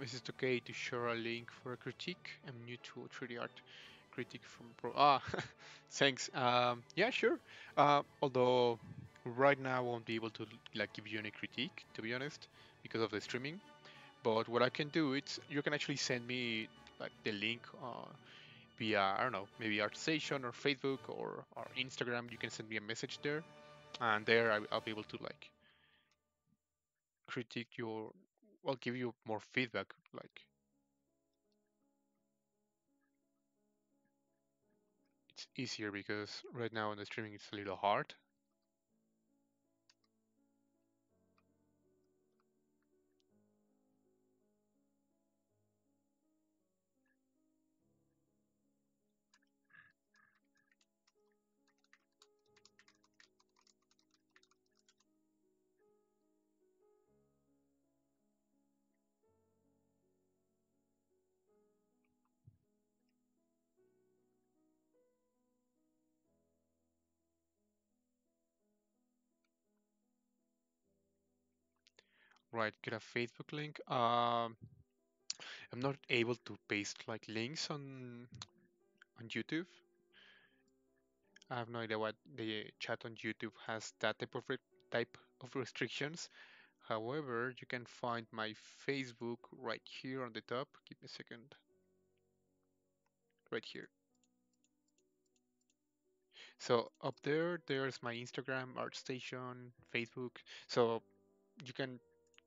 A: Is it okay to share a link for a critique? I'm new to 3D art. Critique from pro. Thanks. Yeah, sure. Although right now I won't be able to like give you any critique, to be honest, because of the streaming. But what I can do is you can actually send me like the link via, I don't know, maybe ArtStation or Facebook or Instagram. You can send me a message there, and there I'll be able to like critique your, well, give you more feedback. Like it's easier because right now on the streaming it's a little hard. Right, get a Facebook link. I'm not able to paste like links on YouTube. I have no idea what the chat on YouTube has that type of restrictions. However, you can find my Facebook right here on the top. Give me a second. Right here. So up there, there's my Instagram, ArtStation, Facebook. So you can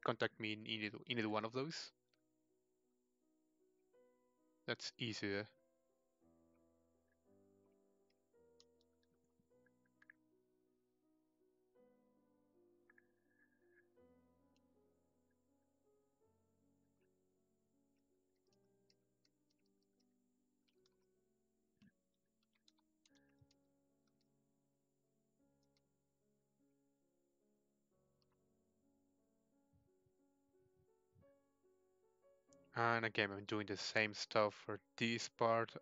A: contact me in either one of those. That's easy. And again, I'm doing the same stuff for this part.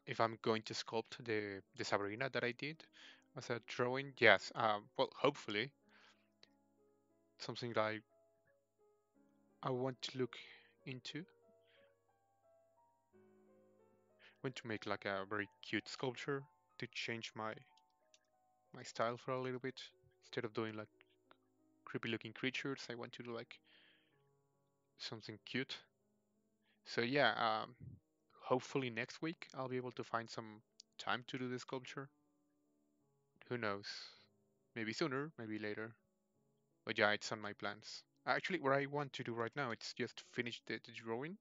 A: If I'm going to sculpt the Sabrina that I did as a drawing, yes. Well, hopefully something that I want to look into. Want to make like a very cute sculpture to change my style for a little bit. Instead of doing like creepy looking creatures, I want to do like something cute. So yeah, hopefully next week I'll be able to find some time to do the sculpture. Who knows? Maybe sooner, maybe later. But yeah, it's on my plans. Actually, what I want to do right now, it's just finish the drawing.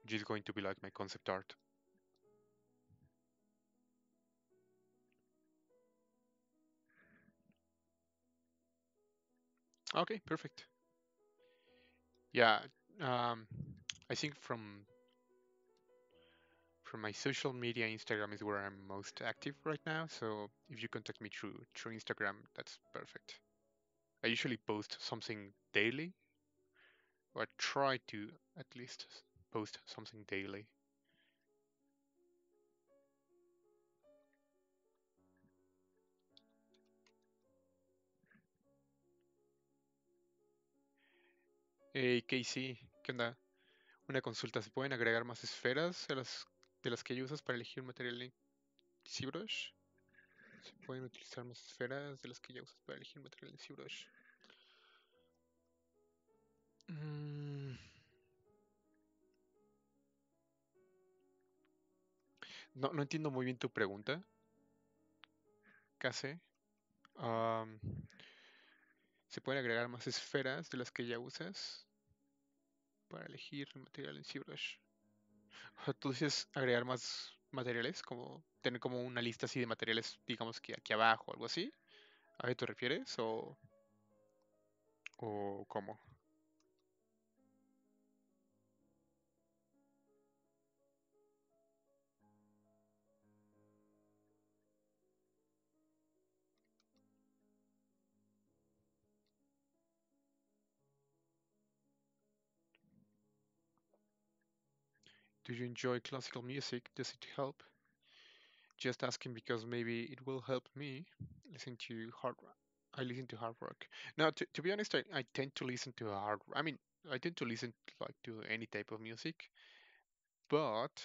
A: Which is going to be like my concept art. Okay, perfect. Yeah, um, I think For my social media, Instagram is where I'm most active right now. So if you contact me through Instagram, that's perfect. I usually post something daily, or try to at least post something daily. Hey Casey, ¿qué onda? Una consulta, ¿se pueden agregar más esferas de las que ya usas para elegir material en ZBrush? ¿Se pueden utilizar más esferas de las que ya usas para elegir material en ZBrush? Mm, no entiendo muy bien tu pregunta, casi. Am, ¿Se pueden agregar más esferas de las que ya usas para elegir el material en ZBrush? O sea, tú dices agregar más materiales, como tener como una lista así de materiales, digamos que aquí abajo, algo así. ¿A qué te refieres? ¿O cómo? Do you enjoy classical music? Does it help? Just asking because maybe it will help me listen to hard rock. I listen to hard rock. Now, to be honest, I tend to listen to hard. I mean, I tend to listen like to any type of music, but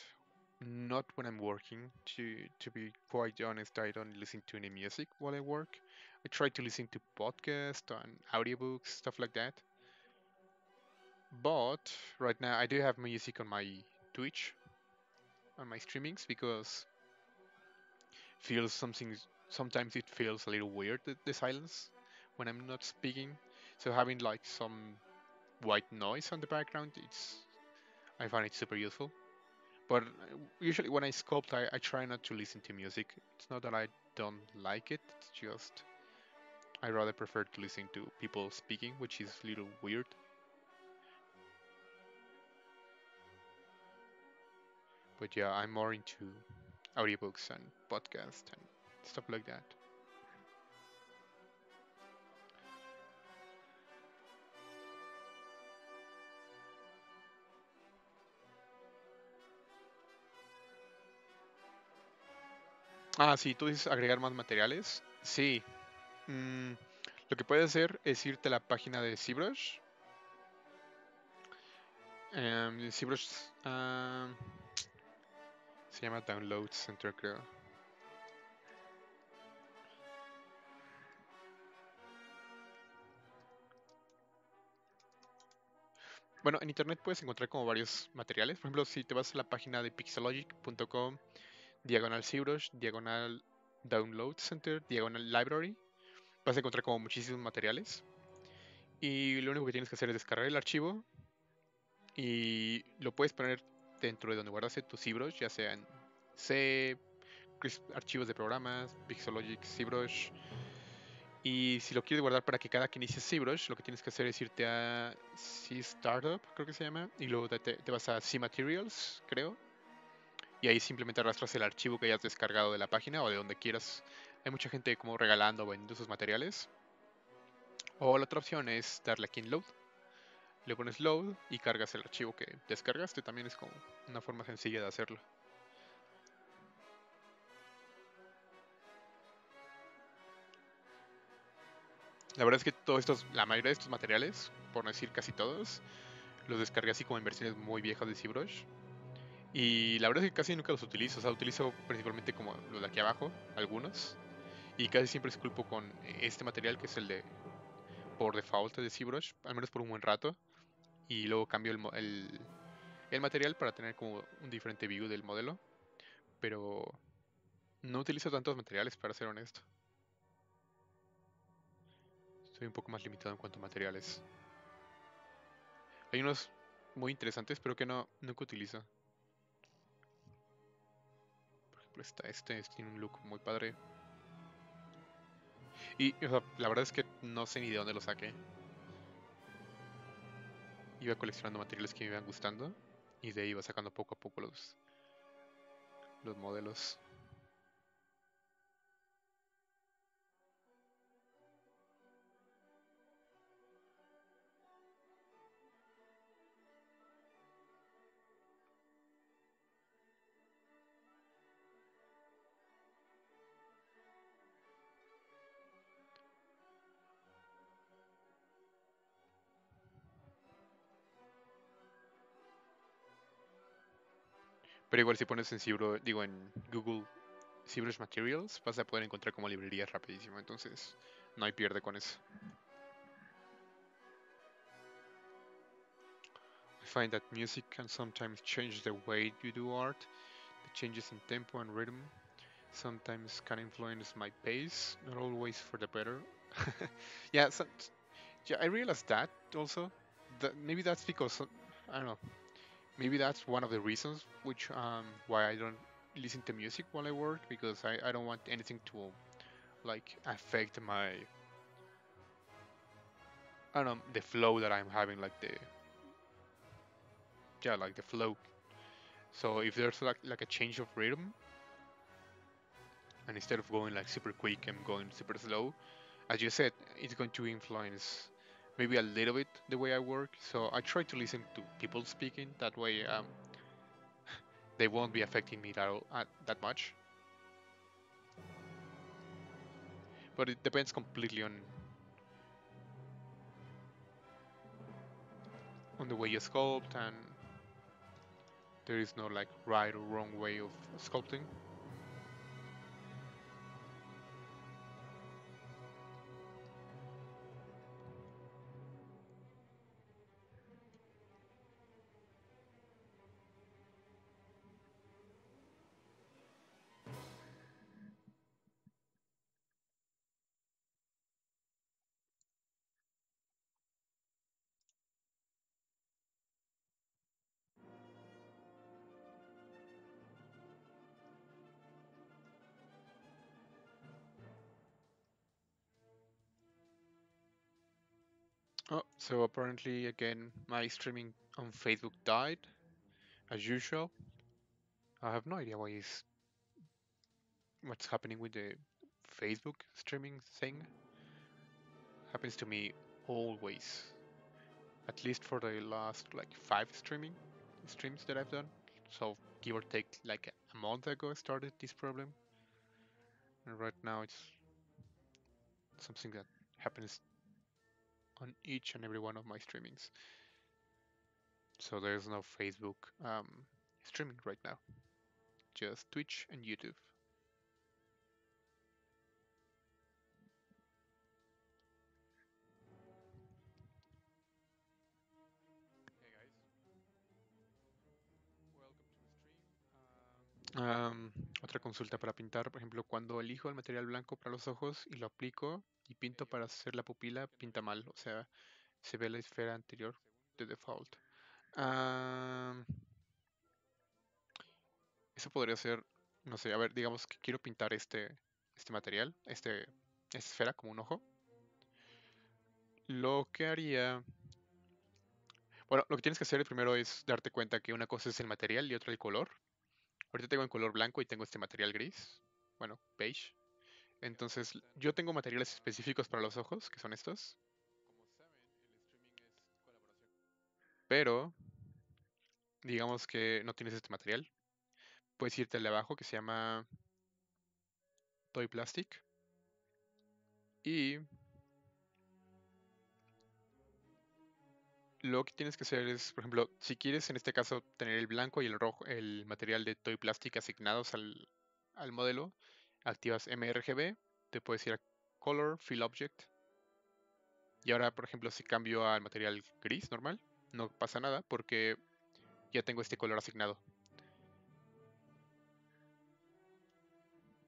A: not when I'm working. To be quite honest, I don't listen to any music while I work. I try to listen to podcasts and audiobooks, stuff like that. But right now, I do have music on my Twitch, on my streamings, because feels something. Sometimes it feels a little weird, the silence when I'm not speaking. So having like some white noise on the background, I find it super useful. But usually when I sculpt, I try not to listen to music. It's not that I don't like it. It's just I rather prefer to listen to people speaking, which is a little weird. But yeah, I'm more into audiobooks and podcasts and stuff like that. Ah, sí, tú dices agregar más materiales. Sí. mm, lo que puedes hacer es irte a la página de ZBrush. ZBrush se llama Download Center, creo. Bueno, en internet puedes encontrar como varios materiales. Por ejemplo, si te vas a la página de pixelogic.com, diagonal ZBrush, diagonal Download Center, diagonal Library, vas a encontrar como muchísimos materiales. Y lo único que tienes que hacer es descargar el archivo y lo puedes poner dentro de donde guardaste tu ZBrush, ya sea en C, archivos de programas, Pixelogic, ZBrush. Y si lo quieres guardar para que cada que inicies ZBrush, lo que tienes que hacer es irte a C Startup, creo que se llama, y luego te vas a C Materials, creo, y ahí simplemente arrastras el archivo que hayas descargado de la página o de donde quieras. Hay mucha gente como regalando o vendiendo sus materiales. O la otra opción es darle aquí en Load. Le pones Load y cargas el archivo que descargaste. También es como una forma sencilla de hacerlo. La verdad es que la mayoría de estos materiales, por no decir casi todos, los descargué así como en versiones muy viejas de ZBrush. Y la verdad es que casi nunca los utilizo. O sea, utilizo principalmente como los de aquí abajo, algunos. Y casi siempre esculpo con este material que es el de por default de ZBrush, al menos por un buen rato. Y luego cambio el material para tener como un diferente view del modelo. Pero no utilizo tantos materiales, para ser honesto. Estoy un poco más limitado en cuanto a materiales. Hay unos muy interesantes, pero que nunca utilizo. Por ejemplo, tiene un look muy padre. Y o sea, la verdad es que no sé ni de dónde lo saqué. Iba coleccionando materiales que me iban gustando y de ahí iba sacando poco a poco los. los modelos. Pero igual si pones en digo en Google ZBrush Materials, vas a poder encontrar como librerías rapidísimo, entonces no hay pierde con eso. I find that music can sometimes change the way you do art. The changes in tempo and rhythm sometimes can influence my pace, not always for the better. yeah, yeah, I realized that also. That maybe that's because I don't know. Maybe that's one of the reasons which why I don't listen to music while I work because I don't want anything to like affect my I don't know the flow that I'm having like the yeah like the flow. So if there's like a change of rhythm and instead of going like super quick I'm going super slow, as you said, it's going to influence maybe a little bit the way I work. So I try to listen to people speaking. That way, they won't be affecting me that much. But it depends completely on the way you sculpt, and there is no like right or wrong way of sculpting. Oh, so apparently again my streaming on Facebook died as usual. I have no idea what's happening with the Facebook streaming thing. Happens to me always. At least for the last like 5 streams that I've done. So give or take like a month ago I started this problem. And right now it's something that happens on each and every one of my streamings. So there's no Facebook streaming right now. Just Twitch and YouTube. Hey guys, welcome to the stream. Otra consulta para pintar, por ejemplo, cuando elijo el material blanco para los ojos y lo aplico y pinto para hacer la pupila, pinta mal, o sea, se ve la esfera anterior de default. Ah, eso podría ser, no sé, a ver, digamos que quiero pintar este material, esta esfera como un ojo. Lo que haría, bueno, lo que tienes que hacer primero es darte cuenta que una cosa es el material y otra el color. Ahorita tengo en color blanco y tengo este material gris, bueno, beige. Entonces, yo tengo materiales específicos para los ojos, que son estos. Pero, digamos que no tienes este material. Puedes irte al de abajo que se llama Toy Plastic. Y lo que tienes que hacer es, por ejemplo, si quieres en este caso tener el blanco y el rojo, el material de Toy Plastic asignados al modelo, activas mRGB, te puedes ir a Color, Fill Object. Y ahora, por ejemplo, si cambio al material gris normal, no pasa nada porque ya tengo este color asignado.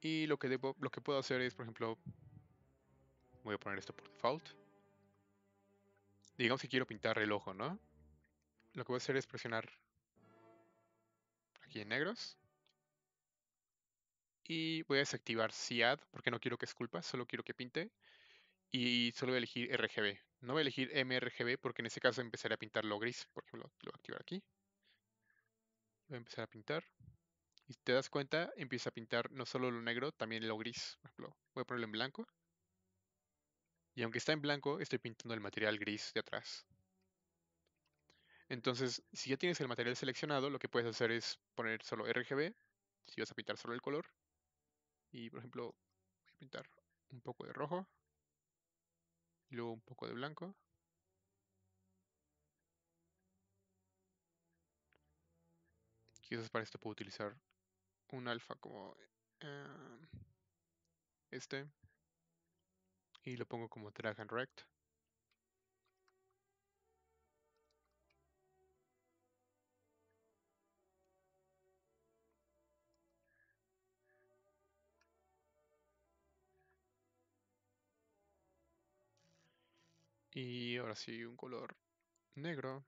A: Y lo que puedo hacer es, por ejemplo, voy a poner esto por default. Digamos que quiero pintar el ojo, ¿no? Lo que voy a hacer es presionar aquí en negros. Y voy a desactivar CAD porque no quiero que esculpa, solo quiero que pinte. Y solo voy a elegir RGB. No voy a elegir mRGB porque en ese caso empezaré a pintarlo gris. Por ejemplo, lo voy a activar aquí. Voy a empezar a pintar. Y si te das cuenta, empieza a pintar no solo lo negro, también lo gris. Por ejemplo, voy a ponerlo en blanco. Y aunque está en blanco, estoy pintando el material gris de atrás. Entonces, si ya tienes el material seleccionado, lo que puedes hacer es poner solo RGB, si vas a pintar solo el color. Y por ejemplo, voy a pintar un poco de rojo, y luego un poco de blanco. Quizás para esto puedo utilizar un alfa como eh, este, y lo pongo como drag and rect. Y ahora sí, un color negro.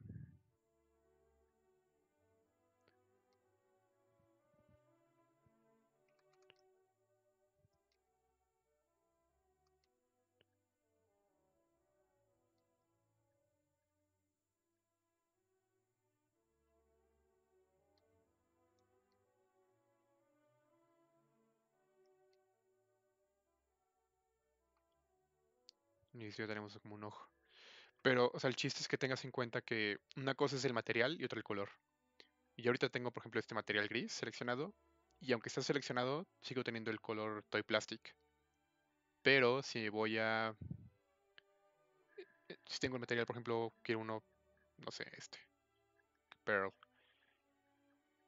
A: Y ya tenemos como un ojo. Pero, o sea, el chiste es que tengas en cuenta que una cosa es el material y otra el color. Y ahorita tengo, por ejemplo, este material gris seleccionado. Y aunque está seleccionado, sigo teniendo el color Toy Plastic. Pero si voy a... Si tengo el material, por ejemplo, quiero uno, no sé, este, Pearl.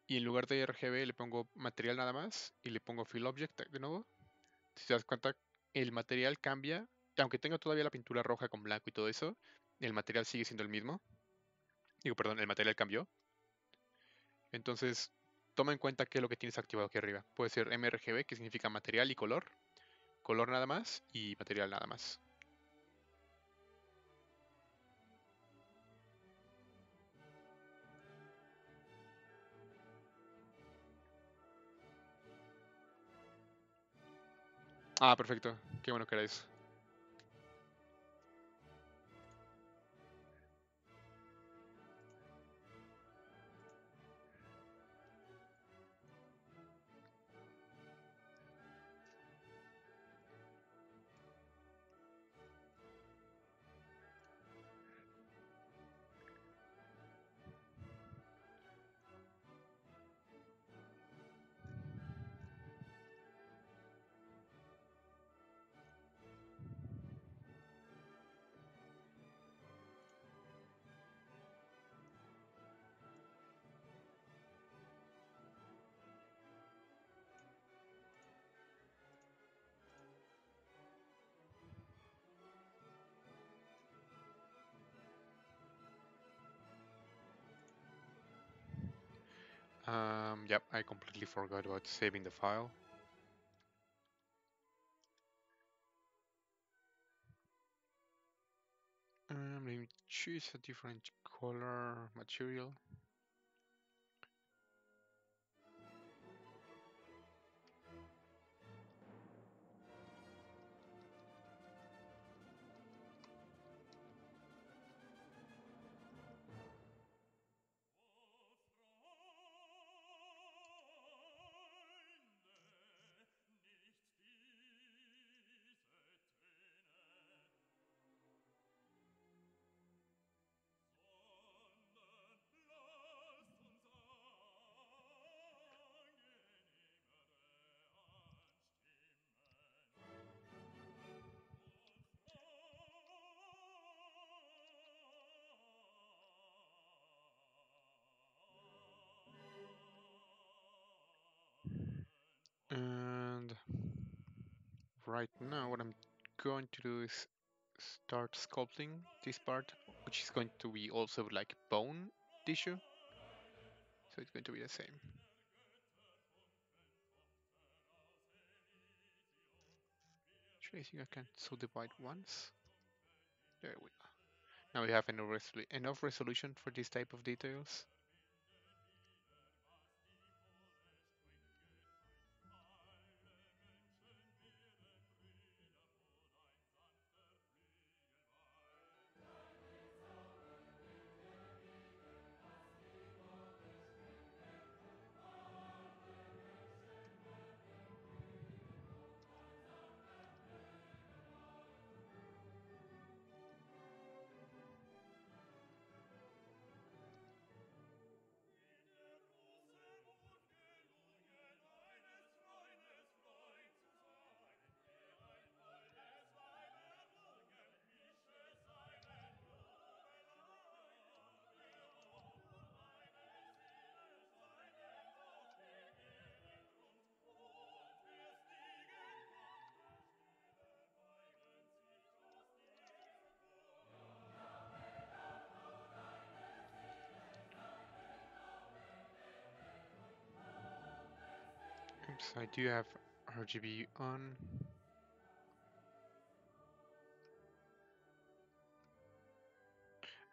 A: Y en lugar de RGB le pongo material nada más y le pongo Fill Object de nuevo. Si te das cuenta, el material cambia. Aunque tenga todavía la pintura roja con blanco y todo eso, el material sigue siendo el mismo. Digo, perdón, el material cambió. Entonces, toma en cuenta qué es lo que tienes activado aquí arriba. Puede ser mRGB, que significa material y color. Color nada más y material nada más. Ah, perfecto. Qué bueno que era eso. Yep, I completely forgot about saving the file. Let me choose a different color material. And right now what I'm going to do is start sculpting this part, which is going to be also like bone tissue. So it's going to be the same. Actually, I think I can subdivide once. There we go. Now we have enough resolution for this type of details. So I do have RGB on.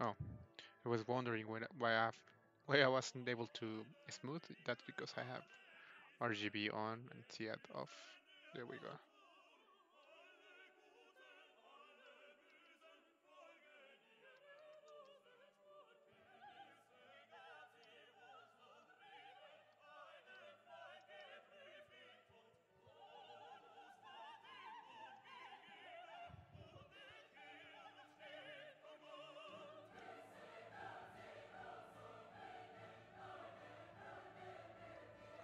A: Oh, I was wondering why I wasn't able to smooth. That's because I have RGB on and TIAD off. There we go.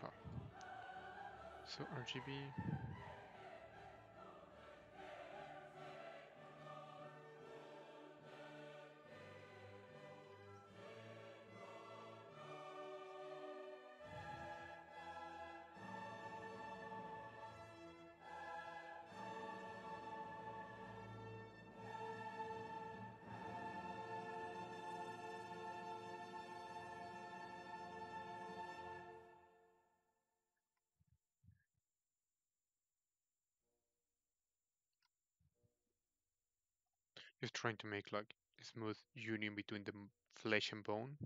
A: Oh. So RGB. Just trying to make like a smooth union between the flesh and bone.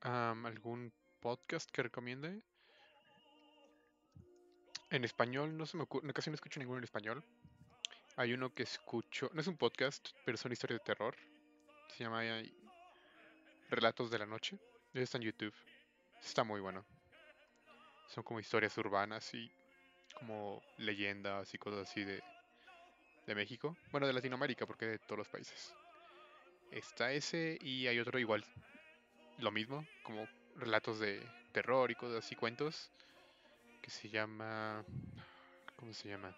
A: ¿Algún podcast que recomiende? En español no se me ocurre, casi no escucho ninguno en español. Hay uno que escucho, no es un podcast, pero son historias de terror. Se llama Relatos de la Noche. Está en YouTube. Está muy bueno. Son como historias urbanas y como leyendas y cosas así de México. Bueno, de Latinoamérica, porque de todos los países. Está ese y hay otro igual, lo mismo, como relatos de terror y cosas así, cuentos, que se llama... ¿Cómo se llama?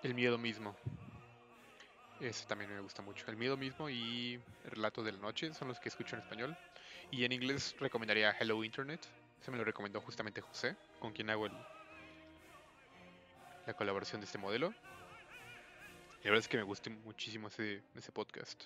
A: El miedo mismo. Ese también me gusta mucho. El miedo mismo y Relatos de la Noche son los que escucho en español. Y en inglés recomendaría Hello Internet. Ese me lo recomendó justamente José, con quien hago la colaboración de este modelo. Y la verdad es que me gusta muchísimo ese podcast.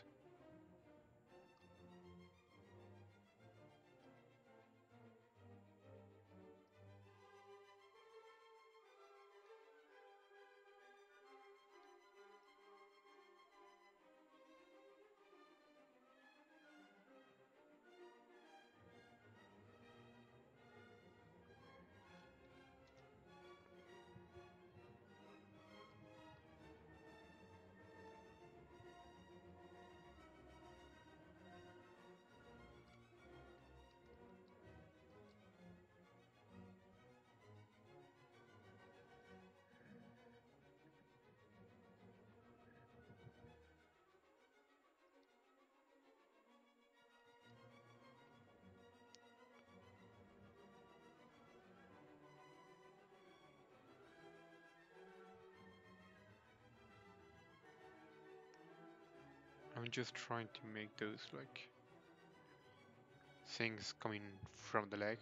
A: I'm just trying to make those like things coming from the leg.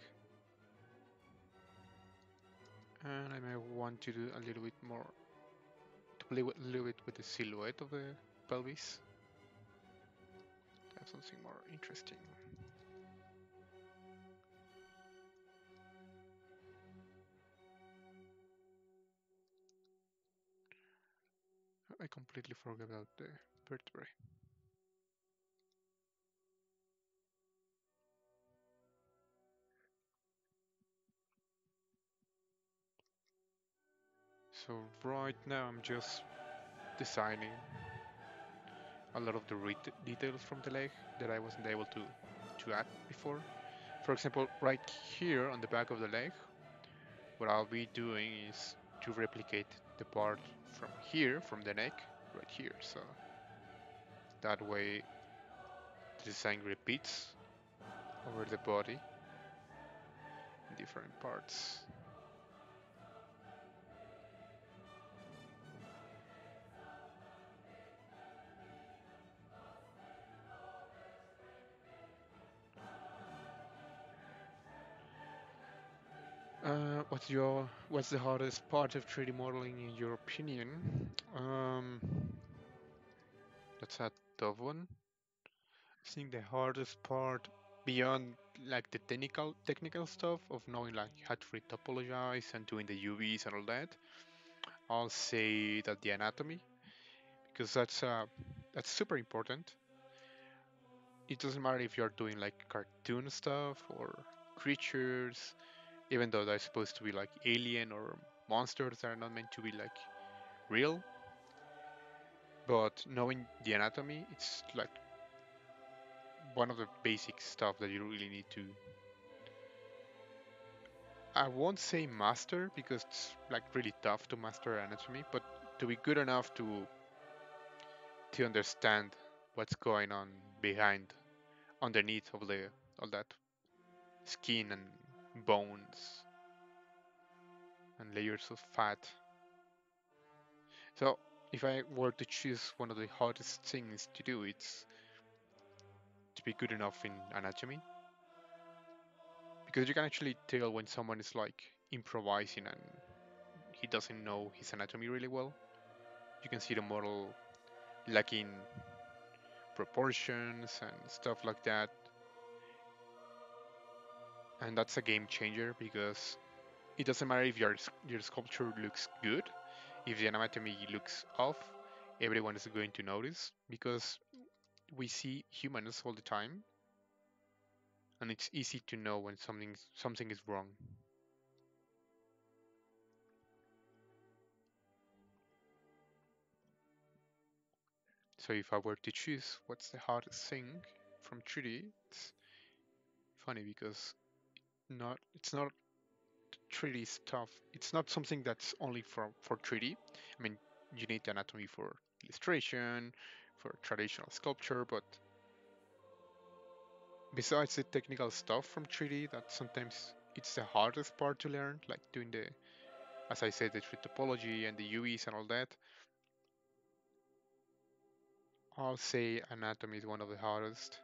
A: And I may want to do a little bit more, to play a little bit with the silhouette of the pelvis. Have something more interesting. I completely forgot about the vertebrae. So right now I'm just designing a lot of the details from the leg that I wasn't able to add before. For example, right here on the back of the leg, what I'll be doing is to replicate the part from here, from the neck, right here. So that way the design repeats over the body in different parts. What's the hardest part of 3D modeling in your opinion? Um, that's a tough one. I think the hardest part beyond like the technical stuff of knowing like how to retopologize and doing the UVs and all that, I'll say that the anatomy, because that's super important. It doesn't matter if you're doing like cartoon stuff or creatures, even though they're supposed to be like alien or monsters that are not meant to be like real. But knowing the anatomy, it's like one of the basic stuff that you really need to. I won't say master because it's like really tough to master anatomy, but to be good enough to understand what's going on behind, underneath of the all that skin and bones and layers of fat. So if I were to choose one of the hardest things to do, it's to be good enough in anatomy because you can actually tell when someone is like improvising and he doesn't know his anatomy really well. You can see the model lacking proportions and stuff like that, and that's a game changer because it doesn't matter if your sculpture looks good, if the anatomy looks off, everyone is going to notice because we see humans all the time, and it's easy to know when something is wrong. So if I were to choose what's the hardest thing from 3D, it's funny because not it's not 3D stuff. It's not something that's only for 3D. I mean, you need anatomy for illustration, for traditional sculpture, but besides the technical stuff from 3D, that sometimes it's the hardest part to learn, like doing the, as I said, the topology and the UVs and all that. I'll say anatomy is one of the hardest.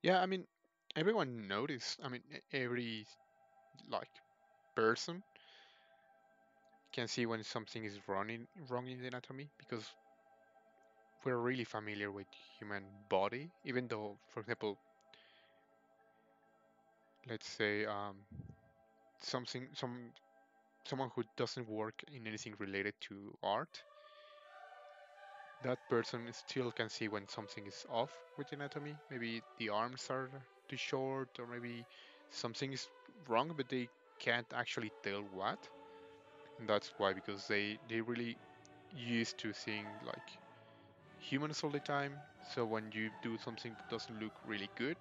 A: Yeah, I mean, everyone noticed. I mean, every like person can see when something is wrong in the anatomy because we're really familiar with human body. Even though, for example, let's say something someone who doesn't work in anything related to art, that person still can see when something is off with the anatomy. Maybe the arms are too short, or maybe something is wrong, but they can't actually tell what. And that's why, because they really used to seeing like humans all the time. So when you do something that doesn't look really good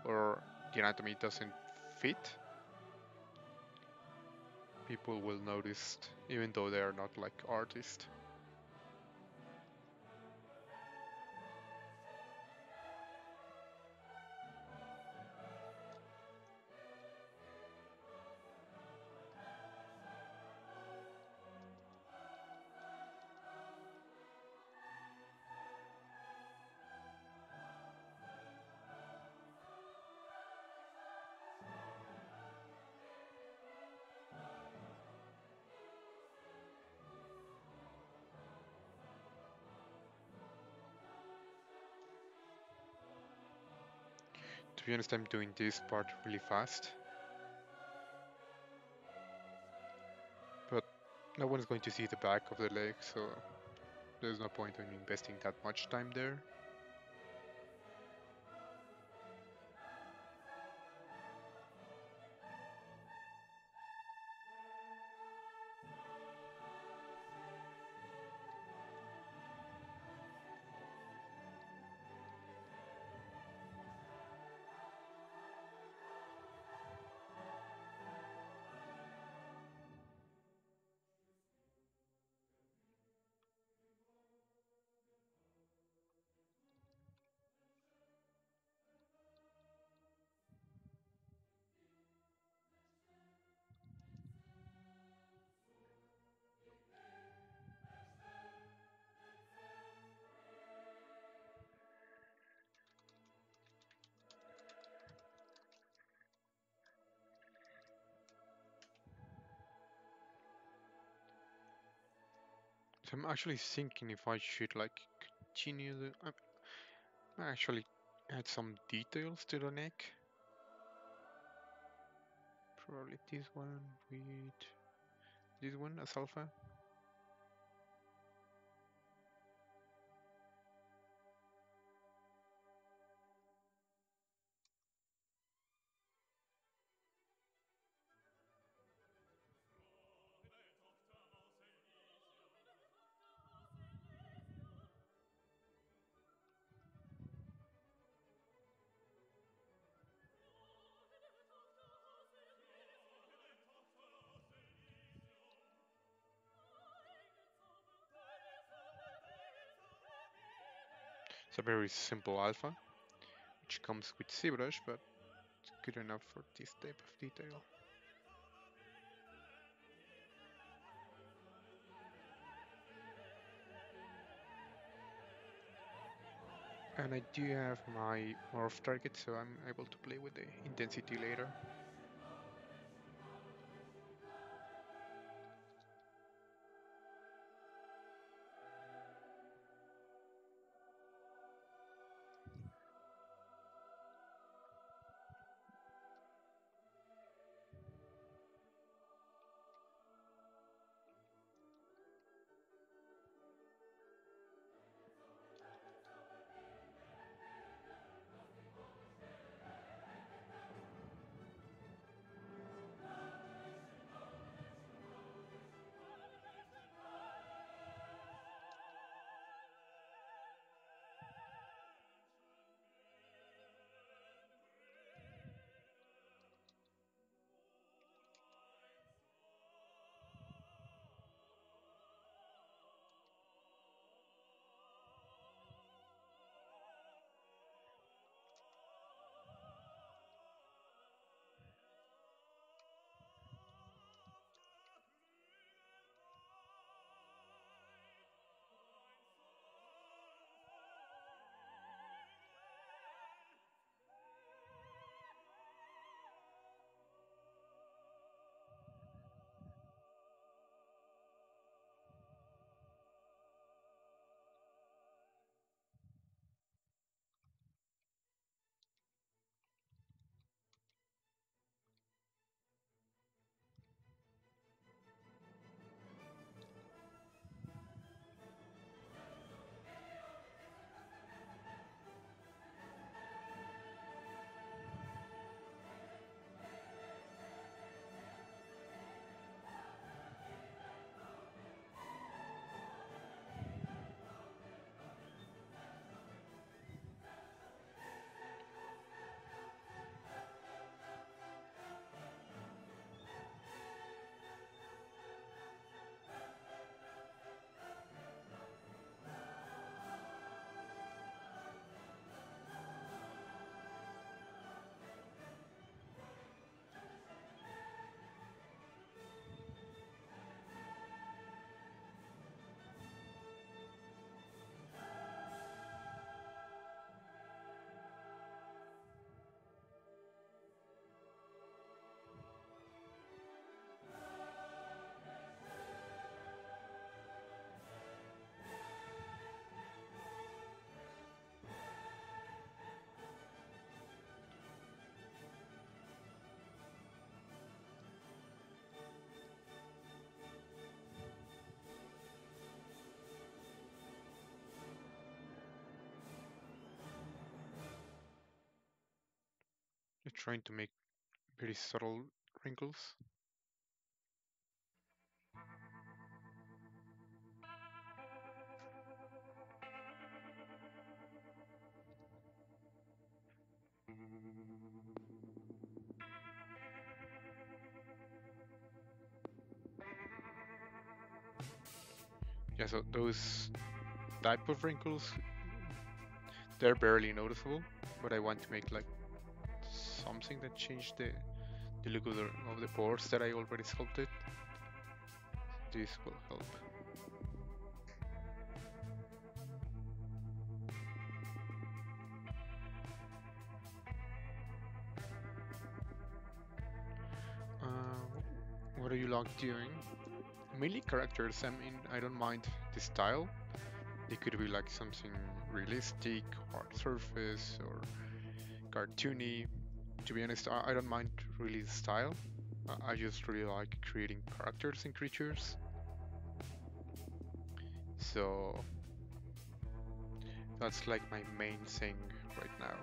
A: or the anatomy doesn't fit, people will notice even though they are not like artists. To be honest, I'm doing this part really fast, but no one's going to see the back of the leg, so there's no point in investing that much time there. I'm actually thinking if I should like continue actually add some details to the neck. Probably this one with this one as alpha. It's a very simple alpha, which comes with ZBrush, but it's good enough for this type of detail. And I do have my morph target, so I'm able to play with the intensity later. You're trying to make very subtle wrinkles. Yeah, so those type of wrinkles, they're barely noticeable, but I want to make like something that changed the look of the boards that I already sculpted. This will help. What are you like doing? Mainly characters. I mean, I don't mind the style. It could be like something realistic, hard surface, or cartoony. To be honest, I don't mind really the style. I just really like creating characters and creatures. So that's like my main thing right now.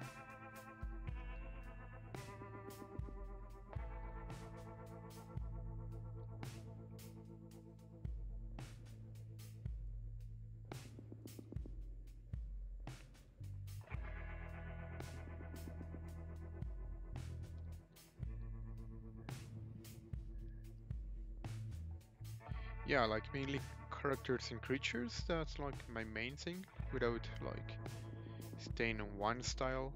A: Yeah, like mainly characters and creatures. That's like my main thing, without like staying on one style.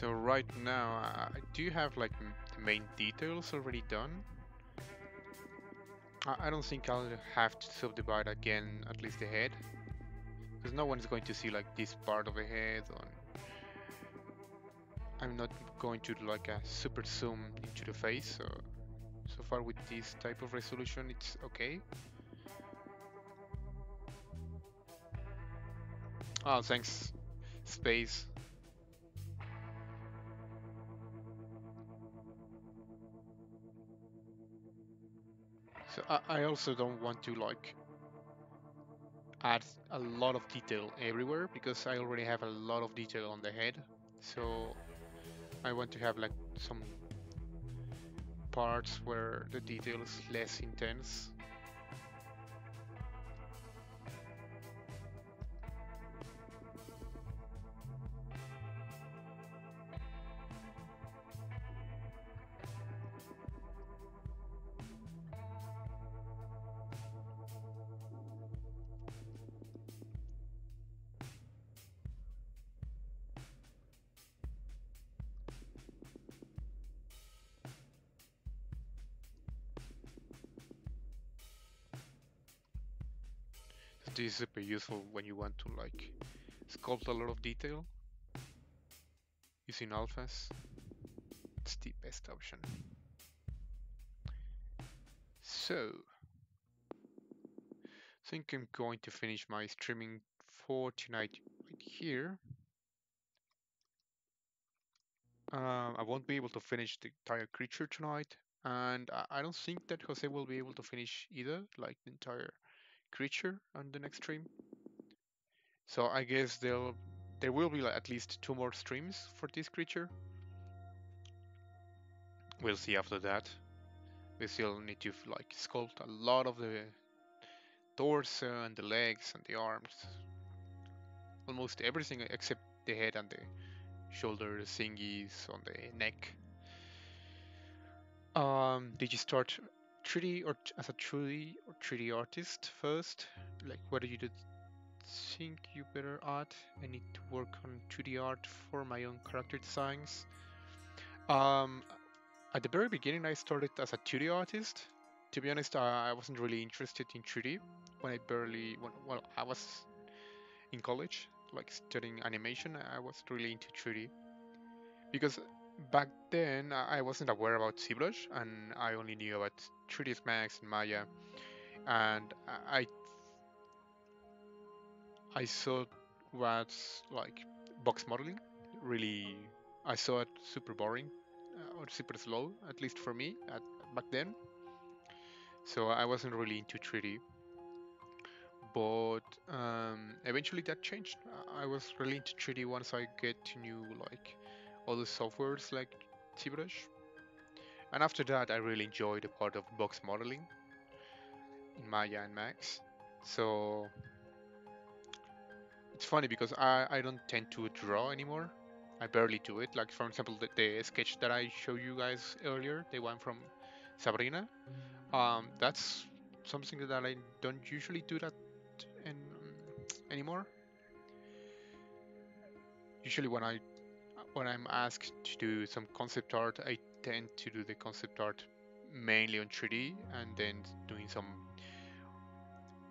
A: So right now, do you have like the main details already done? I don't think I'll have to subdivide again, at least the head, because no one's going to see like this part of a head. I'm not going to do like a super zoom into the face. So far with this type of resolution, it's okay. Oh, thanks, space. So I also don't want to like add a lot of detail everywhere because I already have a lot of detail on the head. So I want to have like some parts where the detail is less intense. This is super useful when you want to like sculpt a lot of detail using alphas. It's the best option. So, I think I'm going to finish my streaming for tonight right here. I won't be able to finish the entire creature tonight, and I don't think that Jose will be able to finish either, like the entire creature on the next stream. So I guess there will be like at least 2 more streams for this creature. We'll see after that. We still need to like sculpt a lot of the torso and the legs and the arms, almost everything except the head and the shoulder thingies on the neck. Did you start 3D or as a 3D or 3D artist first? Like, what do you think you better add? I need to work on 2D art for my own character designs. Um, at the very beginning, I started as a 2D artist. to be honest, I wasn't really interested in 3D when I barely, well, I was in college, like studying animation. I was really into 3D because back then I wasn't aware about ZBrush and I only knew about 3ds Max and Maya, and I saw what's like box modeling. Really, I saw it super boring or super slow, at least for me back then. So I wasn't really into 3D. But eventually that changed. I was really into 3D once I get to new like all the softwares like ZBrush, and after that I really enjoyed the part of box modeling in Maya and Max. So it's funny because I don't tend to draw anymore. I barely do it. Like for example, the sketch that I showed you guys earlier, the one from Sabrina. That's something that I don't usually do that in, anymore. Usually when I'm asked to do some concept art, I tend to do the concept art mainly on 3D and then doing some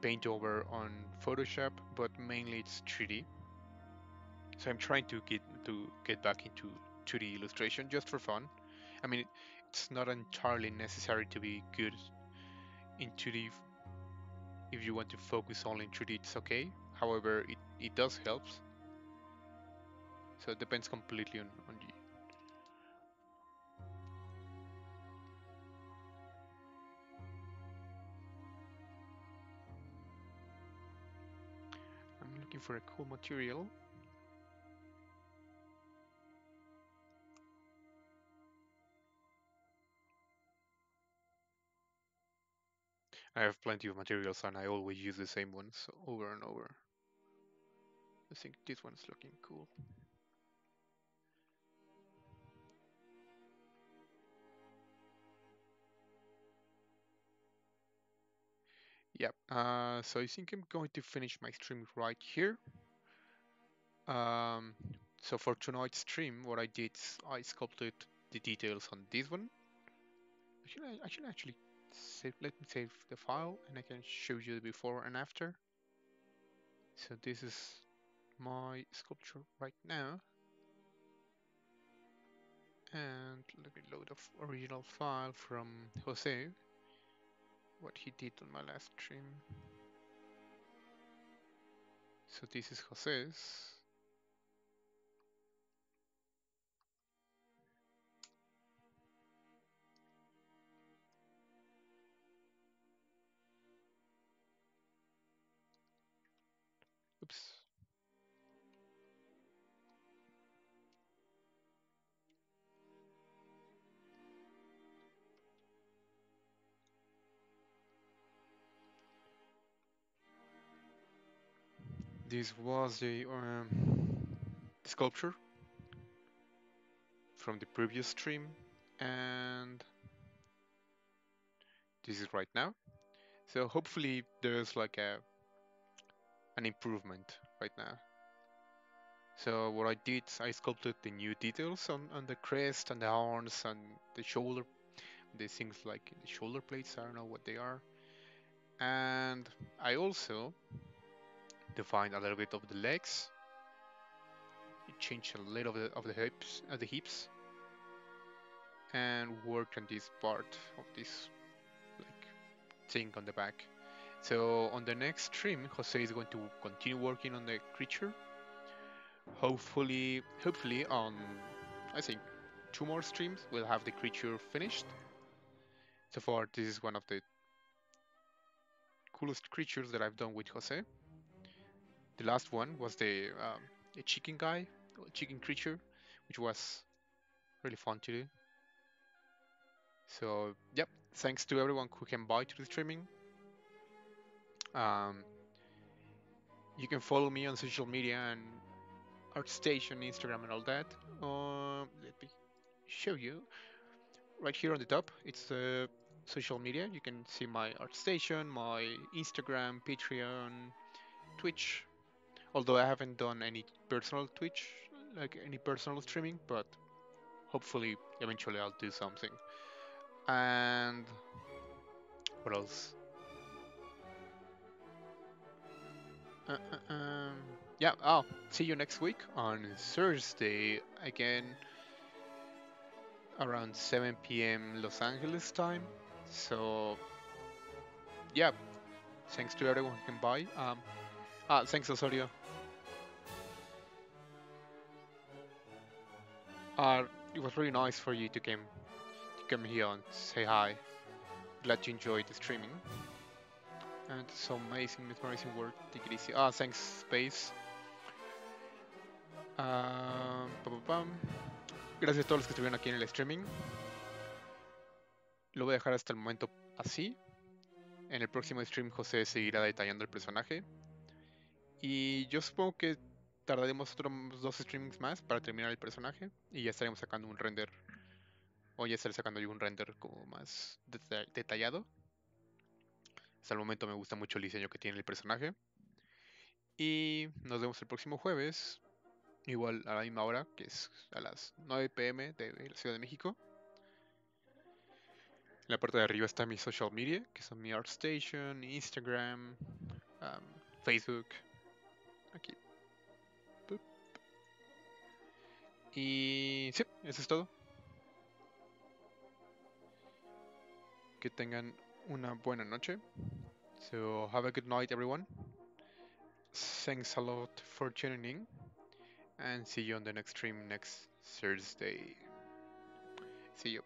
A: paint over on Photoshop, but mainly it's 3D. So I'm trying to get back into 2D illustration just for fun. I mean, it's not entirely necessary to be good in 2D. If you want to focus only in 3D, it's okay. However, it does help. So it depends completely on you. I'm looking for a cool material. I have plenty of materials and I always use the same ones over and over. I think this one's looking cool. Yep. So I think I'm going to finish my stream right here. Um, so for tonight's stream, what I did, I sculpted the details on this one. Actually save. Let me save the file, and I can show you the before and after. So this is my sculpture right now, and let me load the original file from Jose, what he did on my last stream. So this is Jose's. Oops. This was the sculpture from the previous stream, and this is right now. So hopefully there's like an improvement right now. So what I did, I sculpted the new details on the crest and the horns and the shoulder, the things like the shoulder plates. I don't know what they are. And I also defined a little bit of the legs. Changed a little bit of the hips, and worked on this part of this like thing on the back. So on the next stream, Jose is going to continue working on the creature. Hopefully on, I think, 2 more streams we'll have the creature finished. So far, this is one of the coolest creatures that I've done with Jose. The last one was the a chicken guy, chicken creature, which was really fun to do. So yep, thanks to everyone who came by to the streaming. Um, you can follow me on social media and ArtStation, Instagram, and all that. Let me show you right here on the top. It's social media. You can see my ArtStation, my Instagram, Patreon, Twitch. Although I haven't done any personal Twitch, like any personal streaming, but hopefully eventually I'll do something. And What else? Uh, uh, um, yeah. Oh, see you next week on Thursday again around 7 p.m. Los Angeles time. So yeah, thanks to everyone who can buy. Thanks Osorio. It was really nice for you to come here and say hi. Glad you enjoyed the streaming. And it's so amazing, mesmerizing work. Take it easy. Thanks Space. Pam, pam, pam. Gracias a todos los que estuvieron aquí en el streaming. Lo voy a dejar hasta el momento así. En el próximo stream José seguirá detallando el personaje. Y yo supongo que tardaremos otros 2 streamings más para terminar el personaje. Y ya estaremos sacando un render. O ya estaré sacando yo un render como más detallado. Hasta el momento me gusta mucho el diseño que tiene el personaje. Y nos vemos el próximo jueves. Igual a la misma hora, que es a las 9 p.m. de la Ciudad de México. En la parte de arriba está mi social media, que son mi ArtStation, Instagram, Facebook. Aquí. Y sí, eso es todo. Que tengan una buena noche. So have a good night, everyone. Thanks a lot for tuning in, and see you on the next stream next Thursday. See you.